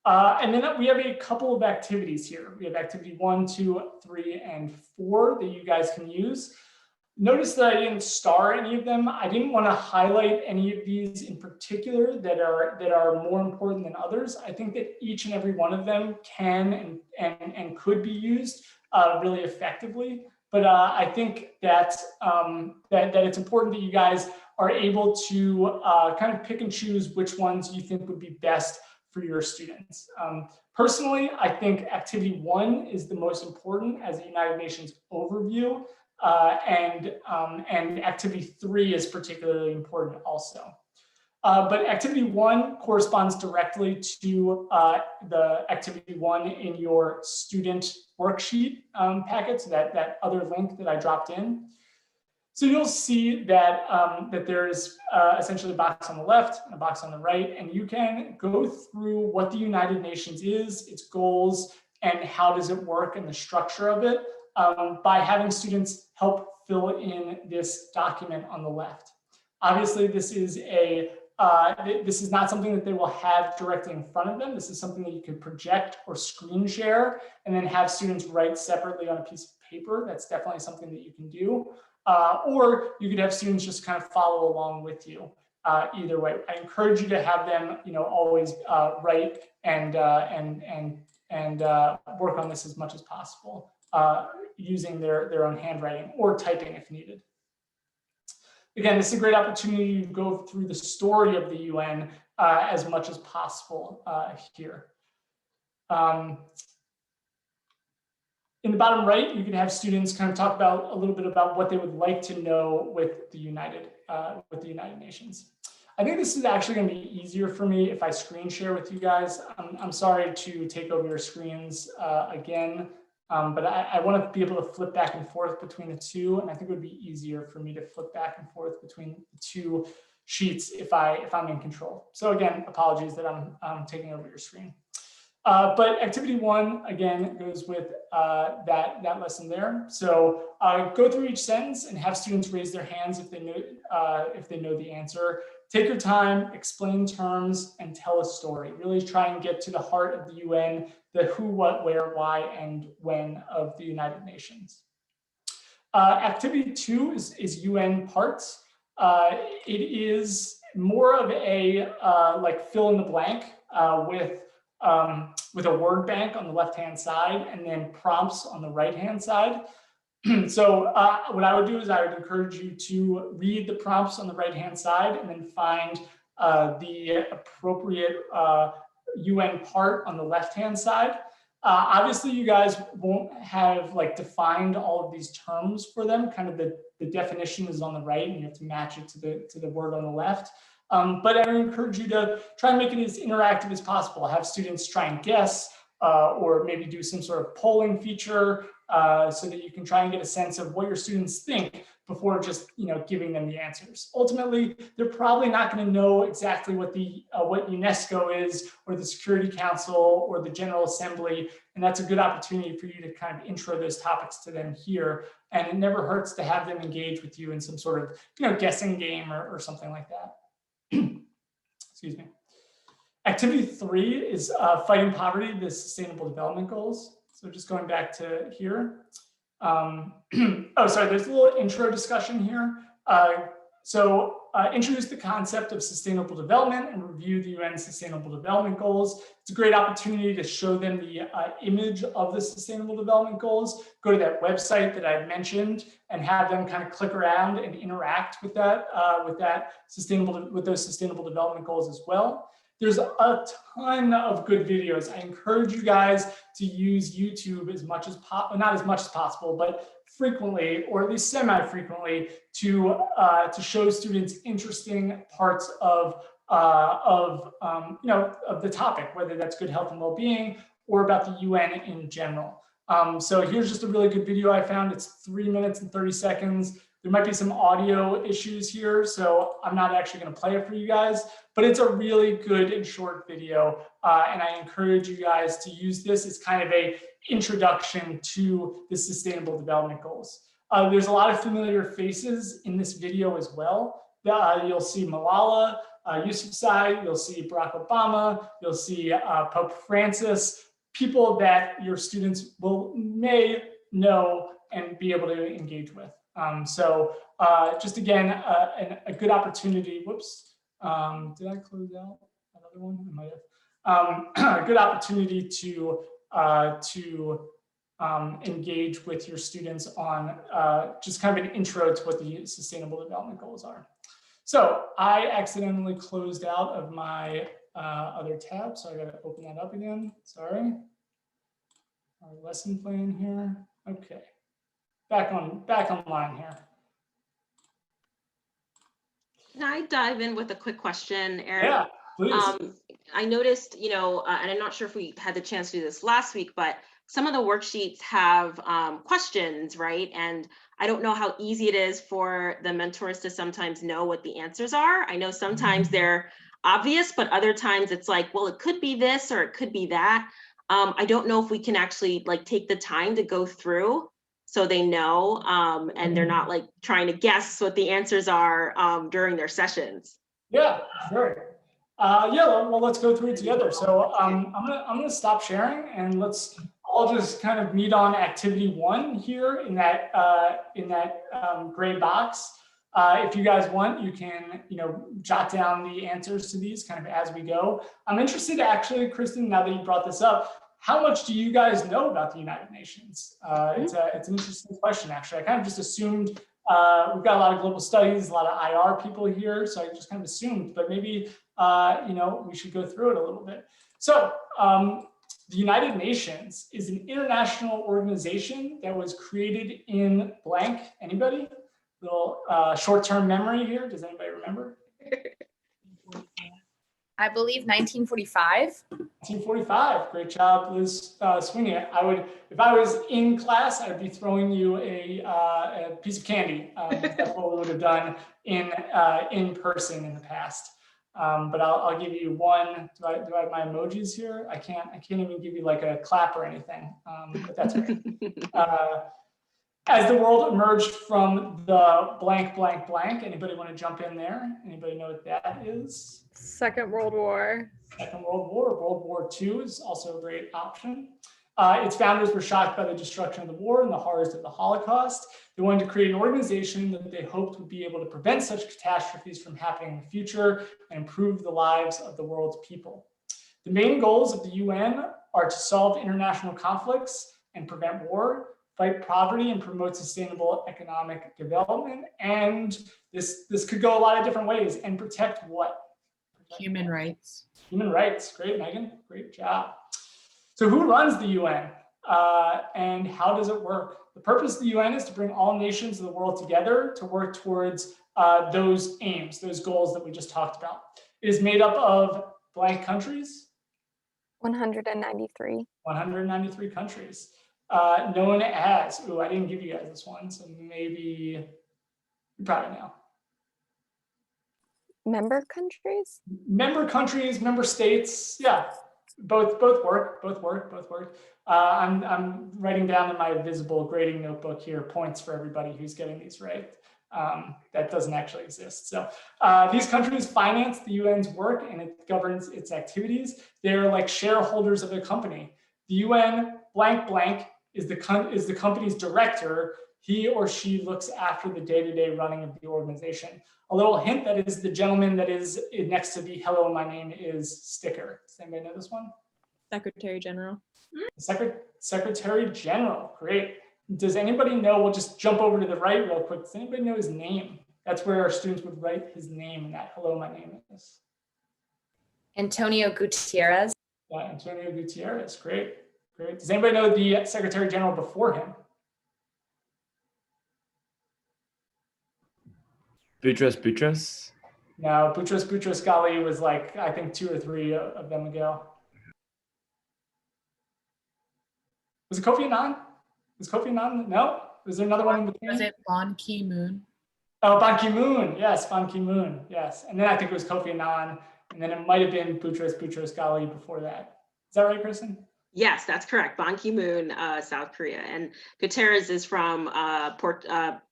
And then we have a couple of activities here. We have activity 1, 2, 3, and 4 that you guys can use. Notice that I didn't star any of them. I didn't want to highlight any of these in particular that are more important than others. I think that each and every one of them can and could be used really effectively. But I think that that it's important that you guys are able to kind of pick and choose which ones you think would be best for your students. Personally, I think activity 1 is the most important as a United Nations overview. And activity 3 is particularly important also. But activity 1 corresponds directly to the activity 1 in your student worksheet packet, so that other link that I dropped in. So you'll see that, that there's essentially a box on the left and a box on the right, and you can go through what the United Nations is, its goals, and how does it work and the structure of it by having students help fill in this document on the left. Obviously, this is not something that they will have directly in front of them. This is something that you can project or screen share and then have students write separately on a piece of paper. That's definitely something that you can do. Or you could have students just kind of follow along with you. Either way, I encourage you to have them, always write and work on this as much as possible, using their own handwriting or typing if needed. Again, this is a great opportunity to go through the story of the UN as much as possible here. In the bottom right, you can have students kind of talk about a little bit about what they would like to know with the United Nations. I think this is actually going to be easier for me if I screen share with you guys. I'm sorry to take over your screens again, but I want to be able to flip back and forth between the two, and I think it would be easier for me to flip back and forth between the two sheets if I'm in control. So again, apologies that I'm taking over your screen. But activity 1, again, goes with that lesson there. So go through each sentence and have students raise their hands if they know the answer. Take your time, explain terms, and tell a story. Really try and get to the heart of the UN, the who, what, where, why, and when of the United Nations. Activity 2 is UN parts. It is more of a like fill in the blank with a word bank on the left-hand side and then prompts on the right-hand side. So what I would do is I would encourage you to read the prompts on the right-hand side and then find the appropriate UN part on the left-hand side. Obviously, you guys won't have like defined all of these terms for them. Kind of the definition is on the right and you have to match it to the word on the left. But I would encourage you to try and make it as interactive as possible. Have students try and guess or maybe do some sort of polling feature so that you can try and get a sense of what your students think before just giving them the answers. Ultimately, they're probably not going to know exactly what what UNESCO is or the Security Council or the General Assembly, and that's a good opportunity for you to kind of intro those topics to them here. And it never hurts to have them engage with you in some sort of guessing game or something like that. Excuse me. Activity 3 is fighting poverty, the Sustainable Development Goals. So just going back to here. Oh, sorry, there's a little intro discussion here. Introduce the concept of sustainable development and review the UN Sustainable Development Goals. It's a great opportunity to show them the image of the Sustainable Development Goals. Go to that website that I mentioned and have them kind of click around and interact with those Sustainable Development Goals as well. There's a ton of good videos. I encourage you guys to use YouTube as much as not as much as possible, but frequently, or at least semi-frequently, to show students interesting parts of the topic, whether that's good health and well-being or about the UN in general. So here's just a really good video I found. It's 3 minutes and 30 seconds. There might be some audio issues here, so I'm not actually going to play it for you guys, but it's a really good and short video. And I encourage you guys to use this as kind of a introduction to the Sustainable Development Goals. There's a lot of familiar faces in this video as well. You'll see Malala Yousafzai, you'll see Barack Obama, you'll see Pope Francis, people that your students may know and be able to engage with. So just again, a good opportunity. Whoops, did I close out another one? I might have. A good opportunity to engage with your students on just kind of an intro to what the Sustainable Development Goals are. So I accidentally closed out of my other tab, so I got to open that up again. Sorry. Our lesson plan here. Okay. Back online here. Can I dive in with a quick question, Aaron? Yeah, please. I noticed, and I'm not sure if we had the chance to do this last week, but some of the worksheets have questions, right? And I don't know how easy it is for the mentors to sometimes know what the answers are. I know sometimes they're obvious, but other times it's like, well, it could be this or it could be that. I don't know if we can actually take the time to go through so they know, and they're not trying to guess what the answers are during their sessions. Yeah, sure. Well, let's go through it together. So I'm gonna stop sharing and let's all just kind of meet on activity 1 here in that gray box. If you guys want, you can jot down the answers to these kind of as we go. I'm interested actually, Kristen, now that you brought this up, how much do you guys know about the United Nations? It's an interesting question, actually. I kind of just assumed we've got a lot of global studies, a lot of IR people here, so I just kind of assumed, but maybe we should go through it a little bit. So the United Nations is an international organization that was created in blank. Anybody? Little short-term memory here. Does anybody remember? I believe 1945. 1945. Great job, Liz Sweeney. If I was in class, I'd be throwing you a piece of candy. That's what we would have done in person in the past. But I'll give you one. Do I have my emojis here? I can't even give you like a clap or anything. But that's okay. As the world emerged from the blank, blank, blank, anybody want to jump in there? Anybody know what that is? Second World War. Second World War. World War II is also a great option. Its founders were shocked by the destruction of the war and the horrors of the Holocaust. They wanted to create an organization that they hoped would be able to prevent such catastrophes from happening in the future and improve the lives of the world's people. The main goals of the UN are to solve international conflicts and prevent war, fight poverty and promote sustainable economic development. And this could go a lot of different ways. And protect what? Human rights. Human rights. Great, Megan. Great job. So who runs the UN and how does it work? The purpose of the UN is to bring all nations of the world together to work towards those aims, those goals that we just talked about. It is made up of blank countries. 193. 193 countries. Known as, I didn't give you guys this one, so maybe you probably know. Member countries? Member countries, member states, yeah, both work. I'm writing down in my visible grading notebook here points for everybody who's getting these right. That doesn't actually exist. So these countries finance the UN's work and it governs its activities. They're like shareholders of the company. The UN blank blank is the company's director. He or she looks after the day-to-day running of the organization. A little hint, that is the gentleman that is next to the "Hello, my name is" sticker. Does anybody know this one? Secretary General. Secretary General, great. Does anybody know, we'll just jump over to the right real quick. Does anybody know his name? That's where our students would write his name in that "Hello, my name is." Antonio Gutierrez. Yeah, Antonio Gutierrez, great. Does anybody know the Secretary General before him? Boutros. No, Boutros Ghali was like, I think 2 or 3 of them ago. Was it Kofi Annan? Was Kofi Annan? No? Was there another one in between? Was it Ban Ki-moon? Oh, Ban Ki-moon. Yes, Ban Ki-moon. Yes. And then I think it was Kofi Annan. And then it might have been Boutros Ghali before that. Is that right, Kristen? Yes, that's correct. Ban Ki-moon, South Korea, and Guterres is from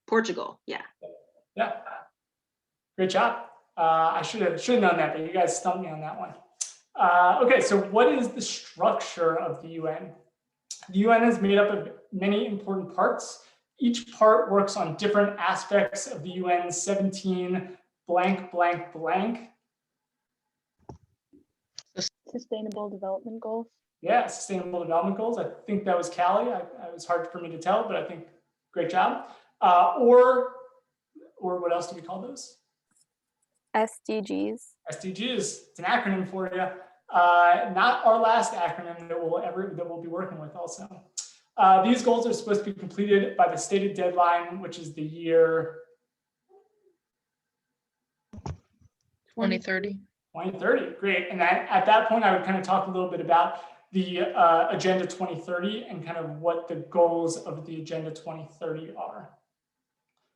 Portugal. Yeah. Yeah. Great job. I should have known that, but you guys stumped me on that one. Okay, so what is the structure of the UN? The UN is made up of many important parts. Each part works on different aspects of the UN's 17 blank, blank, blank. Sustainable development goals. Yeah, sustainable development goals. I think that was Callie. It was hard for me to tell, but I think great job. Or what else do we call those? SDGs. SDGs. It's an acronym for you. Not our last acronym that we'll be working with also. These goals are supposed to be completed by the stated deadline, which is the year 2030. 2030. Great. And at that point, I would kind of talk a little bit about the Agenda 2030 and kind of what the goals of the Agenda 2030 are.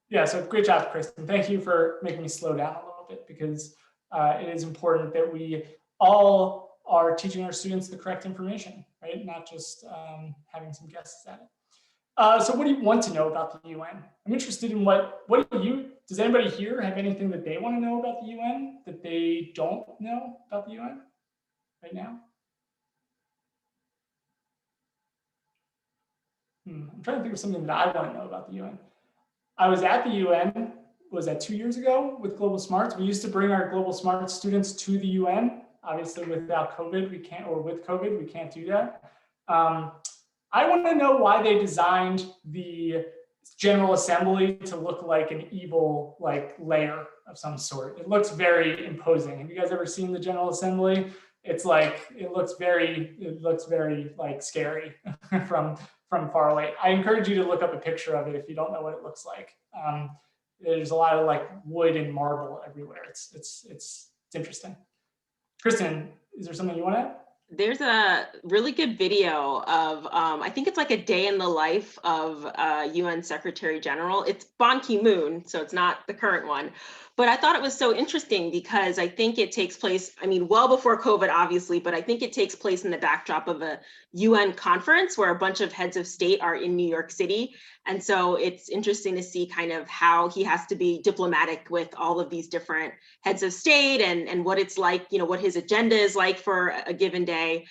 Yeah, so great job, Kristen. Thank you for making me slow down a little bit, because it is important that we all are teaching our students the correct information, right? Not just having some guesses at it. So what do you want to know about the UN? I'm interested in does anybody here have anything that they want to know about the UN that they don't know about the UN right now? I'm trying to think of something that I want to know about the UN. I was at the UN, was that 2 years ago with Global Smarts? We used to bring our Global Smarts students to the UN. Obviously, without COVID, we can't, or with COVID, we can't do that. I want to know why they designed the General Assembly to look like an evil layer of some sort. It looks very imposing. Have you guys ever seen the General Assembly? It's like, it looks very scary from far away. I encourage you to look up a picture of it if you don't know what it looks like. There's a lot of wood and marble everywhere. It's interesting. Kristen, is there something you want to add? There's a really good video of, I think it's like a day in the life of UN Secretary General. It's Ban Ki-moon, so it's not the current one. But I thought it was so interesting because I think it takes place, well before COVID, obviously, but I think it takes place in the backdrop of a UN conference where a bunch of heads of state are in New York City. And so it's interesting to see kind of how he has to be diplomatic with all of these different heads of state and what it's like, what his agenda is like for a given day.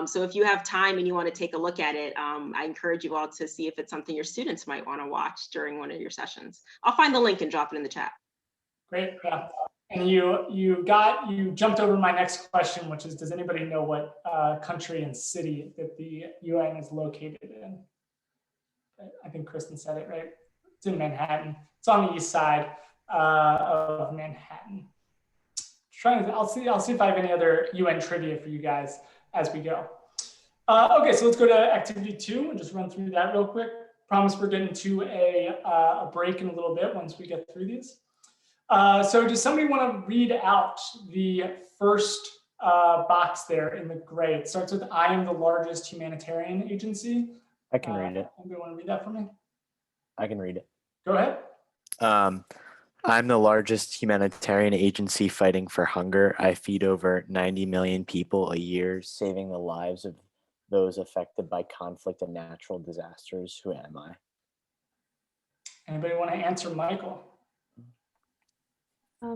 So if you have time and you want to take a look at it, I encourage you all to see if it's something your students might want to watch during one of your sessions. I'll find the link and drop it in the chat. Great, yeah. And you jumped over my next question, which is, does anybody know what country and city that the UN is located in? I think Kristen said it, right? It's in Manhattan. It's on the east side of Manhattan. I'll see if I have any other UN trivia for you guys as we go. Okay, so let's go to activity 2 and just run through that real quick. Promise we're getting to a break in a little bit once we get through these. So does somebody want to read out the first box there in the gray? It starts with, I am the largest humanitarian agency. I can read it. Anybody want to read that for me? I can read it. Go ahead. I'm the largest humanitarian agency fighting for hunger. I feed over 90 million people a year, saving the lives of those affected by conflict and natural disasters. Who am I? Anybody want to answer Michael?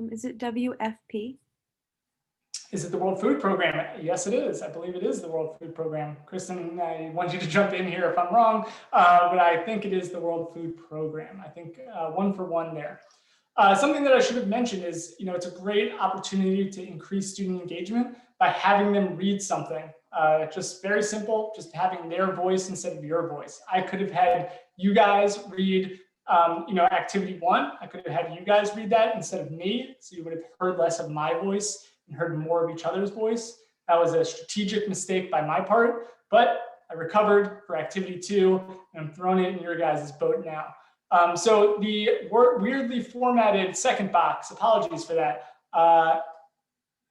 Is it WFP? Is it the World Food Program? Yes, it is. I believe it is the World Food Program. Kristen, I want you to jump in here if I'm wrong, but I think it is the World Food Program. I think 1 for 1 there. Something that I should have mentioned is, it's a great opportunity to increase student engagement by having them read something. Just very simple, just having their voice instead of your voice. I could have had you guys read activity 1, I could have had you guys read that instead of me. So you would have heard less of my voice and heard more of each other's voice. That was a strategic mistake by my part, but I recovered for activity 2 and I'm throwing it in your guys' boat now. So the weirdly formatted second box, apologies for that.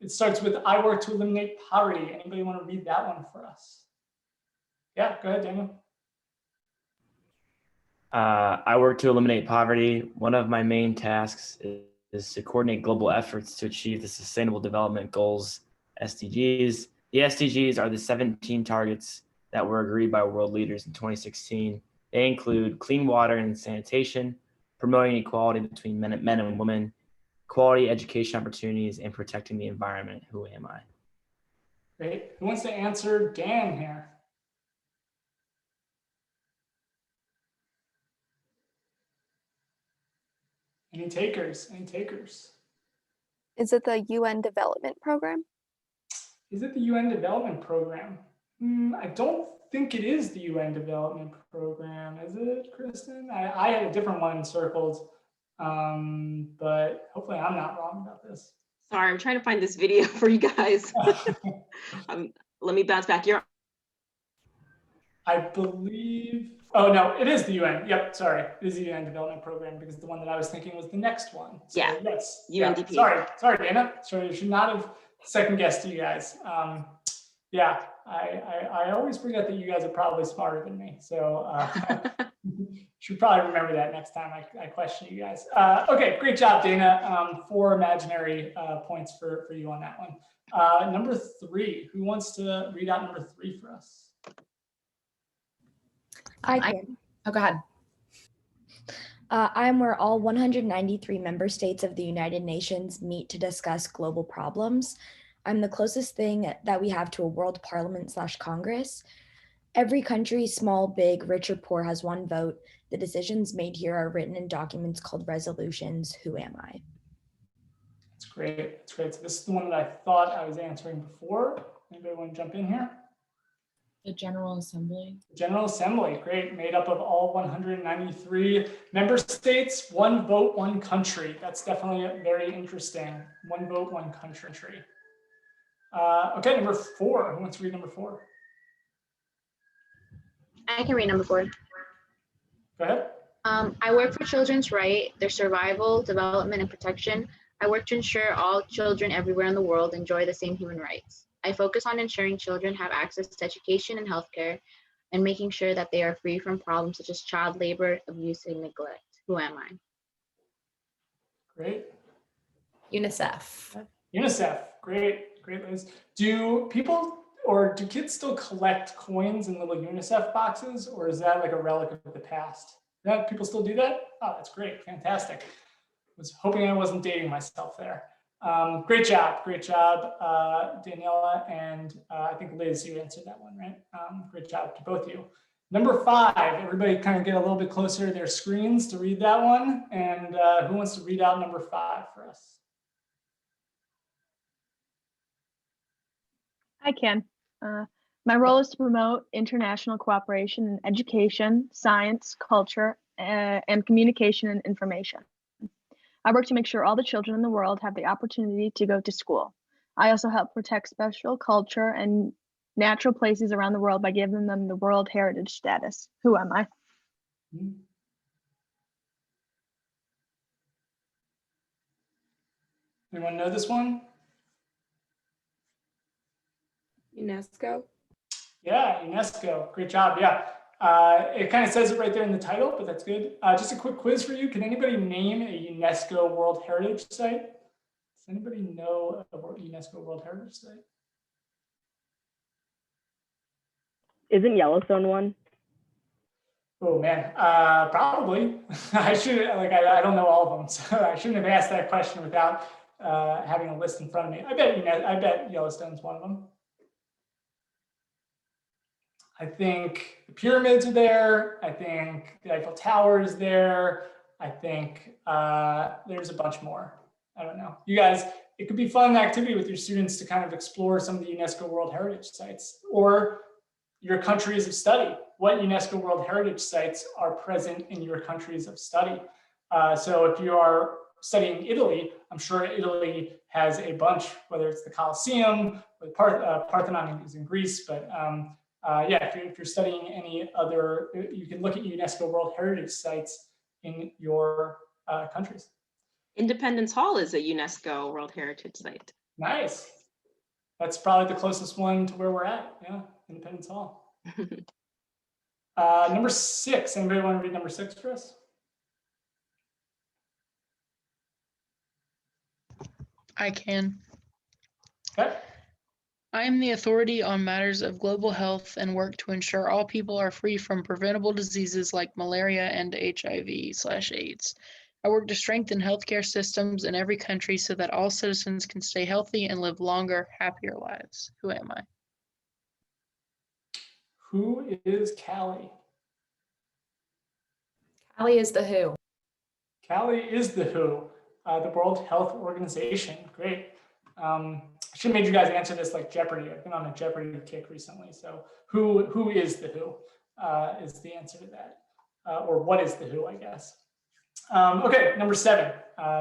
It starts with, I work to eliminate poverty. Anybody want to read that one for us? Yeah, go ahead, Daniel. I work to eliminate poverty. One of my main tasks is to coordinate global efforts to achieve the Sustainable Development Goals, SDGs. The SDGs are the 17 targets that were agreed by world leaders in 2016. They include clean water and sanitation, promoting equality between men and women, quality education opportunities, and protecting the environment. Who am I? Great. Who wants to answer Dan here? Any takers? Any takers? Is it the UN Development Program? Is it the UN Development Program? I don't think it is the UN Development Program. Is it, Kristen? I had a different one circled, but hopefully I'm not wrong about this. Sorry, I'm trying to find this video for you guys. Let me bounce back. I believe, oh no, it is the UN. Yep, sorry. It is the UN Development Program because the one that I was thinking was the next one. So, Yeah, yes. UNDP. Yeah. Sorry, Dana. Sorry, I should not have second guessed you guys. Yeah, I always forget that you guys are probably smarter than me. So should probably remember that next time I question you guys. Okay, great job, Dana. 4 imaginary points for you on that one. Number 3, who wants to read out number 3 for us? I can. Oh, go ahead. I'm where all 193 member states of the United Nations meet to discuss global problems. I'm the closest thing that we have to a world parliament / Congress. Every country, small, big, rich or poor, has one vote. The decisions made here are written in documents called resolutions. Who am I? That's great. That's great. So this is the one that I thought I was answering before. Anybody want to jump in here? The General Assembly. The General Assembly, great. Made up of all 193 member states, one vote, one country. That's definitely very interesting. One vote, one country. Okay, number 4. Who wants to read number 4? I can read number 4. Go ahead. I work for children's right, their survival, development, and protection. I work to ensure all children everywhere in the world enjoy the same human rights. I focus on ensuring children have access to education and healthcare and making sure that they are free from problems such as child labor, abuse, and neglect. Who am I? Great. UNICEF. UNICEF, great, great, Liz. Do people or do kids still collect coins in little UNICEF boxes, or is that like a relic of the past? Yeah, people still do that? Oh, that's great, fantastic. Was hoping I wasn't dating myself there. Great job, Daniela, and I think Liz, you answered that one, right? Great job to both of you. Number 5, everybody kind of get a little bit closer to their screens to read that one. And who wants to read out number 5 for us? I can. My role is to promote international cooperation in education, science, culture, and communication and information. I work to make sure all the children in the world have the opportunity to go to school. I also help protect special culture and natural places around the world by giving them the World Heritage status. Who am I? Anyone know this one? UNESCO. Yeah, UNESCO. Great job. Yeah. It kind of says it right there in the title, but that's good. Just a quick quiz for you. Can anybody name a UNESCO World Heritage Site? Does anybody know a UNESCO World Heritage Site? Isn't Yellowstone one? Oh man, probably. I should I don't know all of them, so I shouldn't have asked that question without having a list in front of me. I bet Yellowstone's one of them. I think the pyramids are there. I think the Eiffel Tower is there. I think there's a bunch more. I don't know. You guys, it could be a fun activity with your students to kind of explore some of the UNESCO World Heritage Sites or your countries of study. What UNESCO World Heritage Sites are present in your countries of study? So if you are studying Italy, I'm sure Italy has a bunch, whether it's the Colosseum or the Parthenon is in Greece, but yeah, if you're studying any other, you can look at UNESCO World Heritage Sites in your countries. Independence Hall is a UNESCO World Heritage Site. Nice. That's probably the closest one to where we're at. Yeah, Independence Hall. Number 6, anybody want to read number 6 for us? I can. Okay. I am the authority on matters of global health and work to ensure all people are free from preventable diseases like malaria and HIV/AIDS. I work to strengthen healthcare systems in every country so that all citizens can stay healthy and live longer, happier lives. Who am I? Who is Callie? Callie is the WHO. Callie is the WHO, the World Health Organization. Great. I should have made you guys answer this like Jeopardy. I've been on a Jeopardy kick recently. So who is the WHO is the answer to that. Or what is the WHO, I guess. Okay, number 7.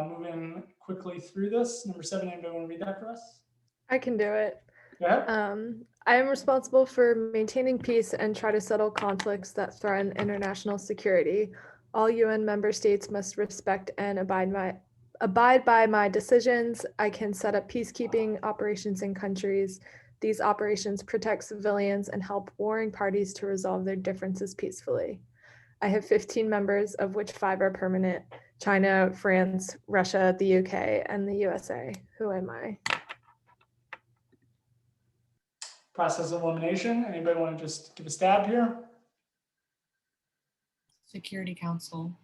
Moving quickly through this. Number 7, anybody want to read that for us? I can do it. Go ahead. I am responsible for maintaining peace and try to settle conflicts that threaten international security. All UN member states must respect and abide by my decisions. I can set up peacekeeping operations in countries. These operations protect civilians and help warring parties to resolve their differences peacefully. I have 15 members, of which 5 are permanent: China, France, Russia, the UK, and the USA. Who am I? Process of elimination. Anybody want to just give a stab here? Security Council.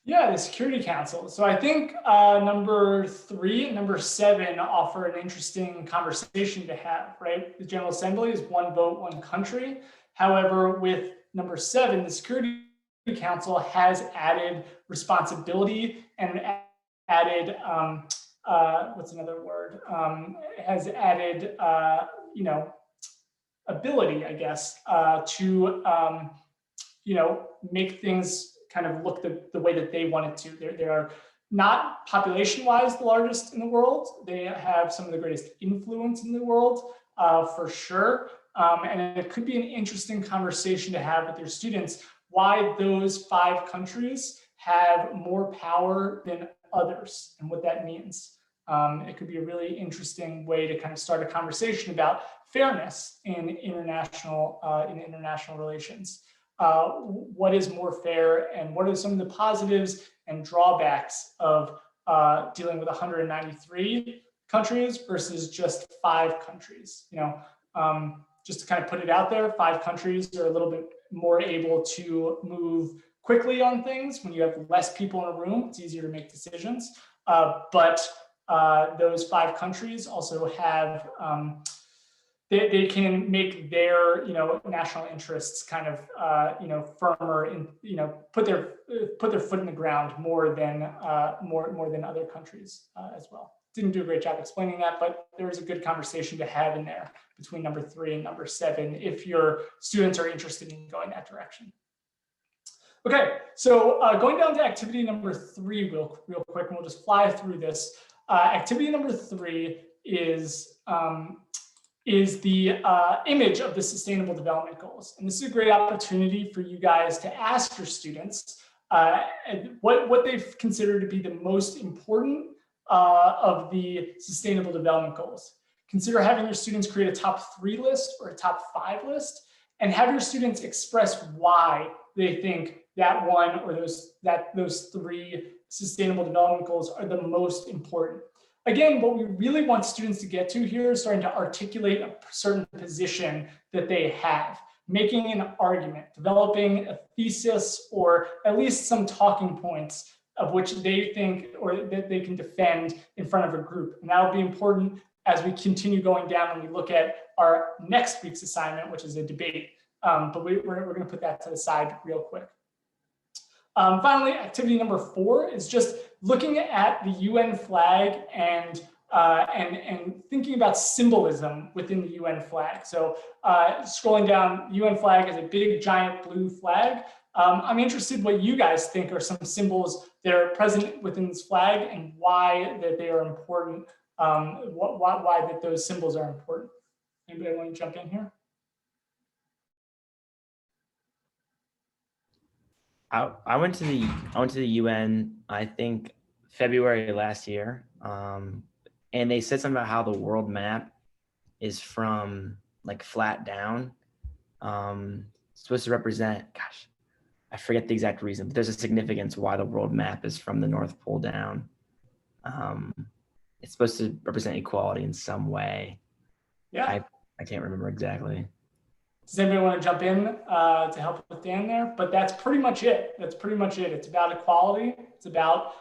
Yeah, the Security Council. So I think number 3 and number 7 offer an interesting conversation to have, right? The General Assembly is one vote, one country. However, with number 7, the Security Council has added responsibility and added, what's another word? Has added, ability, I guess, to, make things kind of look the way that they want it to. They are not population-wise the largest in the world. They have some of the greatest influence in the world, for sure. And it could be an interesting conversation to have with your students, why those 5 countries have more power than others and what that means. It could be a really interesting way to kind of start a conversation about fairness in international relations. What is more fair, and what are some of the positives and drawbacks of dealing with 193 countries versus just 5 countries? Just to kind of put it out there, 5 countries are a little bit more able to move quickly on things. When you have less people in a room, it's easier to make decisions. But those 5 countries also have they can make their national interests kind of firmer and put their foot in the ground more than other countries as well. Didn't do a great job explaining that, but there is a good conversation to have in there between number 3 and number 7 if your students are interested in going that direction. Okay, so going down to activity number 3 real quick, and we'll just fly through this. Activity number 3 is the image of the Sustainable Development Goals. And this is a great opportunity for you guys to ask your students what they've considered to be the most important of the Sustainable Development Goals. Consider having your students create a top 3 list or a top 5 list, and have your students express why they think that one or those 3 Sustainable Development Goals are the most important. Again, what we really want students to get to here is starting to articulate a certain position that they have, making an argument, developing a thesis, or at least some talking points of which they think or that they can defend in front of a group. And that'll be important as we continue going down and we look at our next week's assignment, which is a debate. But we're going to put that to the side real quick. Finally, activity number 4 is just looking at the UN flag and thinking about symbolism within the UN flag. So scrolling down, the UN flag is a big giant blue flag. I'm interested what you guys think are some symbols that are present within this flag and why that they are important, why that those symbols are important. Anybody want to jump in here? I went to the UN, I think February last year, and they said something about how the world map is from like flat down, supposed to represent, gosh, I forget the exact reason, but there's a significance why the world map is from the North Pole down. It's supposed to represent equality in some way. Yeah. I can't remember exactly. Does anybody want to jump in to help with Dan there? But that's pretty much it. That's pretty much it. It's about equality. It's about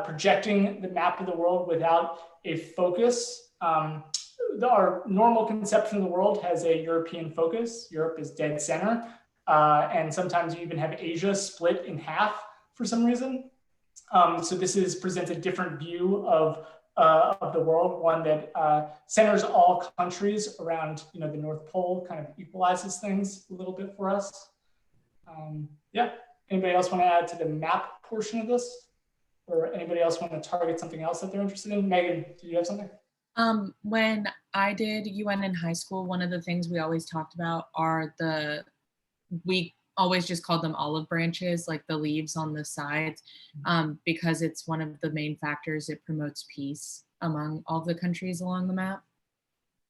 projecting the map of the world without a focus. Our normal conception of the world has a European focus. Europe is dead center. And sometimes you even have Asia split in half for some reason. So this presents a different view of the world, one that centers all countries around, the North Pole, kind of equalizes things a little bit for us. Yeah. Anybody else want to add to the map portion of this? Or anybody else want to target something else that they're interested in? Megan, do you have something? When I did UN in high school, one of the things we always talked about are we always just called them olive branches, like the leaves on the sides, because it's one of the main factors. It promotes peace among all the countries along the map.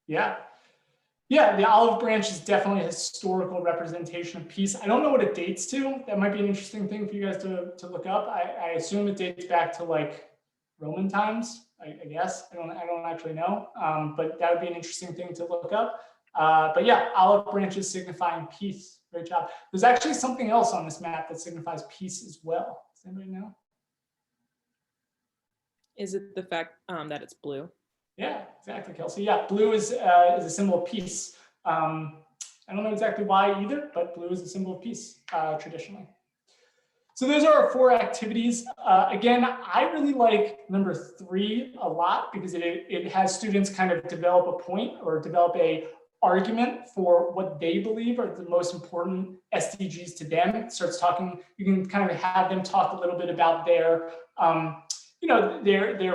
Yeah. Yeah, the olive branch is definitely a historical representation of peace. I don't know what it dates to. That might be an interesting thing for you guys to look up. I assume it dates back to like Roman times, I guess. I don't actually know, but that would be an interesting thing to look up. But yeah, olive branches signifying peace. Great job. There's actually something else on this map that signifies peace as well. Does anybody know? Is it the fact that it's blue? Yeah, exactly, Kelsey. Yeah, blue is a symbol of peace. I don't know exactly why either, but blue is a symbol of peace traditionally. So those are our 4 activities. Again, I really like number 3 a lot because it has students kind of develop a point or develop a argument for what they believe are the most important SDGs to them. It starts talking, you can kind of have them talk a little bit about their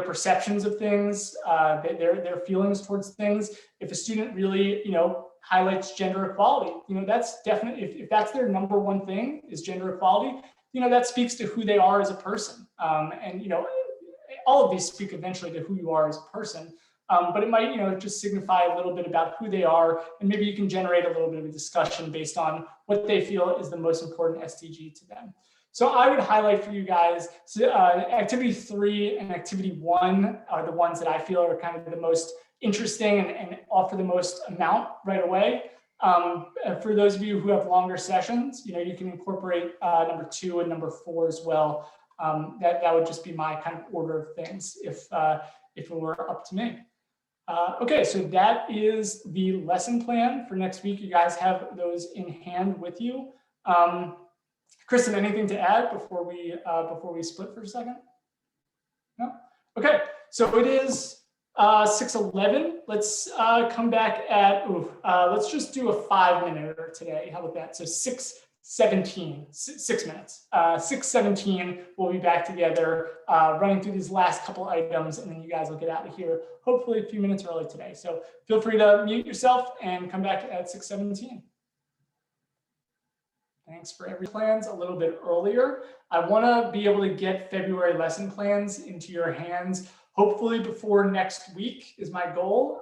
perceptions of things, their feelings towards things. If a student really, highlights gender equality, that's definitely, if that's their number 1 thing is gender equality, that speaks to who they are as a person. And all of these speak eventually to who you are as a person. But it might, just signify a little bit about who they are, and maybe you can generate a little bit of a discussion based on what they feel is the most important SDG to them. So I would highlight for you guys, activity 3 and activity 1 are the ones that I feel are kind of the most interesting and offer the most amount right away. For those of you who have longer sessions, you can incorporate number 2 and number 4 as well. That would just be my kind of order of things if it were up to me. Okay, so that is the lesson plan for next week. You guys have those in hand with you. Kristen, anything to add before we split for a second? No? Okay, so it is 6:11. Let's come back at, let's just do a 5-minute today. How about that? So 6:17, 6 minutes. 6:17, we'll be back together running through these last couple items, and then you guys will get out of here hopefully a few minutes early today. So feel free to mute yourself and come back at 6:17. Thanks for every plans a little bit earlier. I want to be able to get February lesson plans into your hands hopefully before next week is my goal.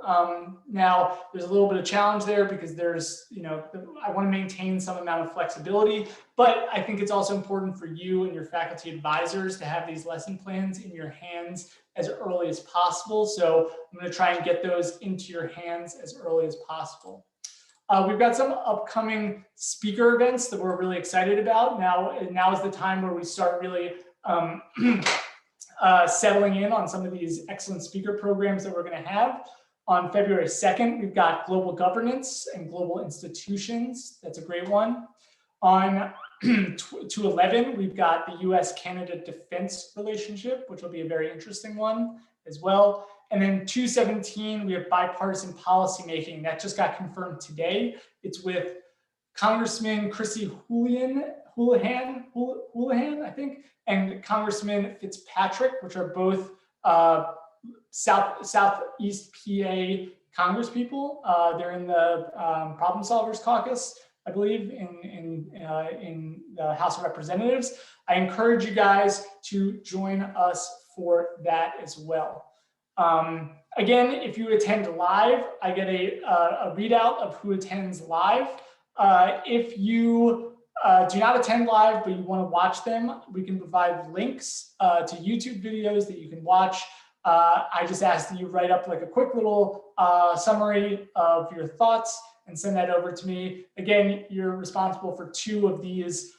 Now, there's a little bit of challenge there because there's, I want to maintain some amount of flexibility, but I think it's also important for you and your faculty advisors to have these lesson plans in your hands as early as possible. So I'm going to try and get those into your hands as early as possible. We've got some upcoming speaker events that we're really excited about. Now is the time where we start really settling in on some of these excellent speaker programs that we're going to have. On February 2nd, we've got global governance and global institutions. That's a great one. On 2/11, we've got the US-Canada defense relationship, which will be a very interesting one as well. And then 2/17, we have bipartisan policymaking. That just got confirmed today. It's with Congressman Chrissy Houlihan, I think, and Congressman Fitzpatrick, which are both Southeast PA Congress people. They're in the Problem Solvers Caucus, I believe, in the House of Representatives. I encourage you guys to join us for that as well. Again, if you attend live, I get a readout of who attends live. If you do not attend live, but you want to watch them, we can provide links to YouTube videos that you can watch. I just ask that you write up like a quick little summary of your thoughts and send that over to me. Again, you're responsible for 2 of these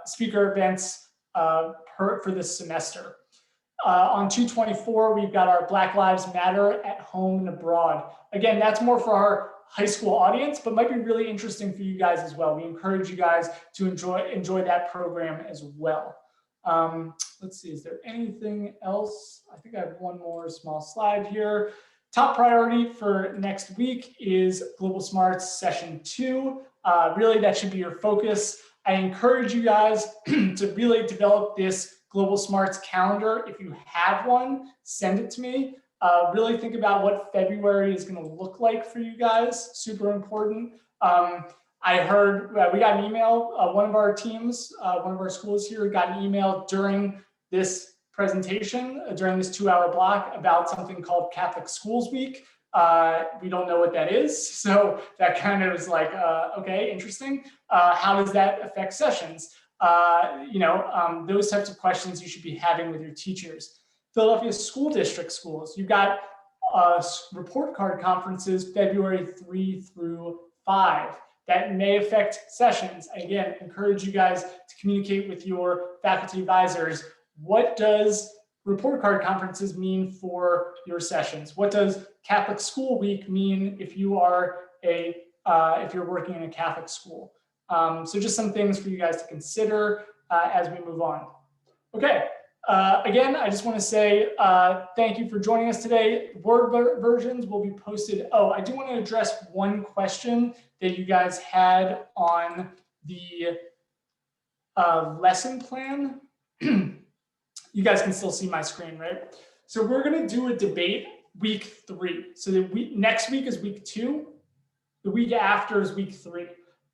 speaker events for this semester. On 2/24, we've got our Black Lives Matter at home and abroad. Again, that's more for our high school audience, but might be really interesting for you guys as well. We encourage you guys to enjoy that program as well. Let's see, is there anything else? I think I have one more small slide here. Top priority for next week is Global Smarts Session 2. Really, that should be your focus. I encourage you guys to really develop this Global Smarts calendar. If you have one, send it to me. Really think about what February is going to look like for you guys. Super important. I heard we got an email. One of our teams, one of our schools here got an email during this presentation, during this 2-hour block about something called Catholic Schools Week. We don't know what that is. So that kind of is like, okay, interesting. How does that affect sessions? Those types of questions you should be having with your teachers. Philadelphia School District schools, you've got report card conferences February 3 through 5. That may affect sessions. Again, encourage you guys to communicate with your faculty advisors. What does report card conferences mean for your sessions? What does Catholic School Week mean if you are if you're working in a Catholic school? So just some things for you guys to consider as we move on. Okay. Again, I just want to say thank you for joining us today. Word versions will be posted. Oh, I do want to address one question that you guys had on the lesson plan. You guys can still see my screen, right? So we're going to do a debate week 3. So next week is week 2. The week after is week 3.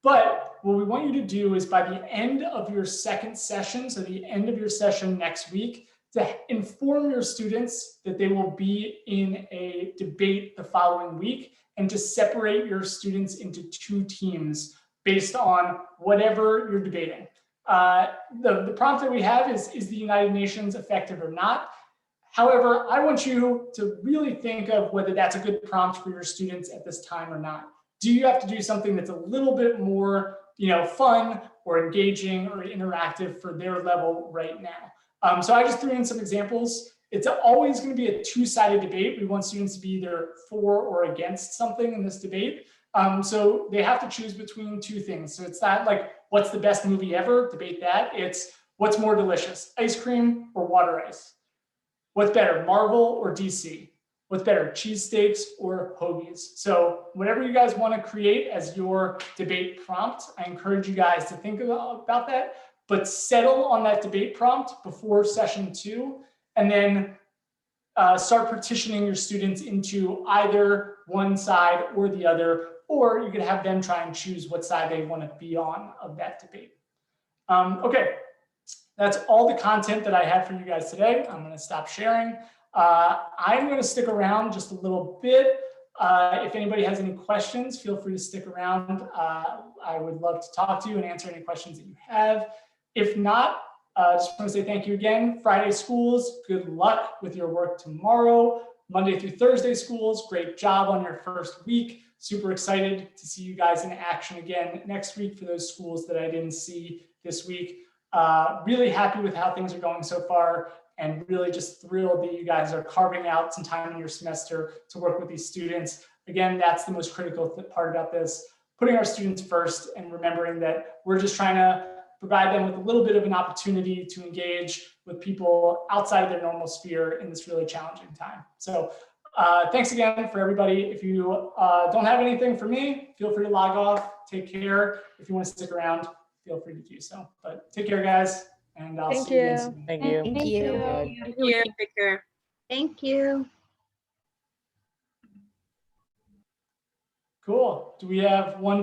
But what we want you to do is by the end of your second session, so the end of your session next week, to inform your students that they will be in a debate the following week, and to separate your students into 2 teams based on whatever you're debating. The prompt that we have is the United Nations effective or not? However, I want you to really think of whether that's a good prompt for your students at this time or not. Do you have to do something that's a little bit more, fun or engaging or interactive for their level right now? So I just threw in some examples. It's always going to be a 2-sided debate. We want students to be either for or against something in this debate. So they have to choose between 2 things. So it's not like, what's the best movie ever? Debate that. It's what's more delicious, ice cream or water ice? What's better, Marvel or DC? What's better, cheesesteaks or hoagies? So whatever you guys want to create as your debate prompt, I encourage you guys to think about that, but settle on that debate prompt before session 2, and then start partitioning your students into either one side or the other, or you could have them try and choose what side they want to be on of that debate. Okay, that's all the content that I had for you guys today. I'm going to stop sharing. I'm going to stick around just a little bit. If anybody has any questions, feel free to stick around. I would love to talk to you and answer any questions that you have. If not, just want to say thank you again. Friday schools, good luck with your work tomorrow. Monday through Thursday schools, great job on your first week. Super excited to see you guys in action again next week for those schools that I didn't see this week. Really happy with how things are going so far, and really just thrilled that you guys are carving out some time in your semester to work with these students. Again, that's the most critical part about this, putting our students first and remembering that we're just trying to provide them with a little bit of an opportunity to engage with people outside of their normal sphere in this really challenging time. So thanks again for everybody. If you don't have anything for me, feel free to log off. Take care. If you want to stick around, feel free to do so. But take care, guys. And I'll see you again soon. Thank you. Thank you. Take care. Thank you. Cool. Do we have one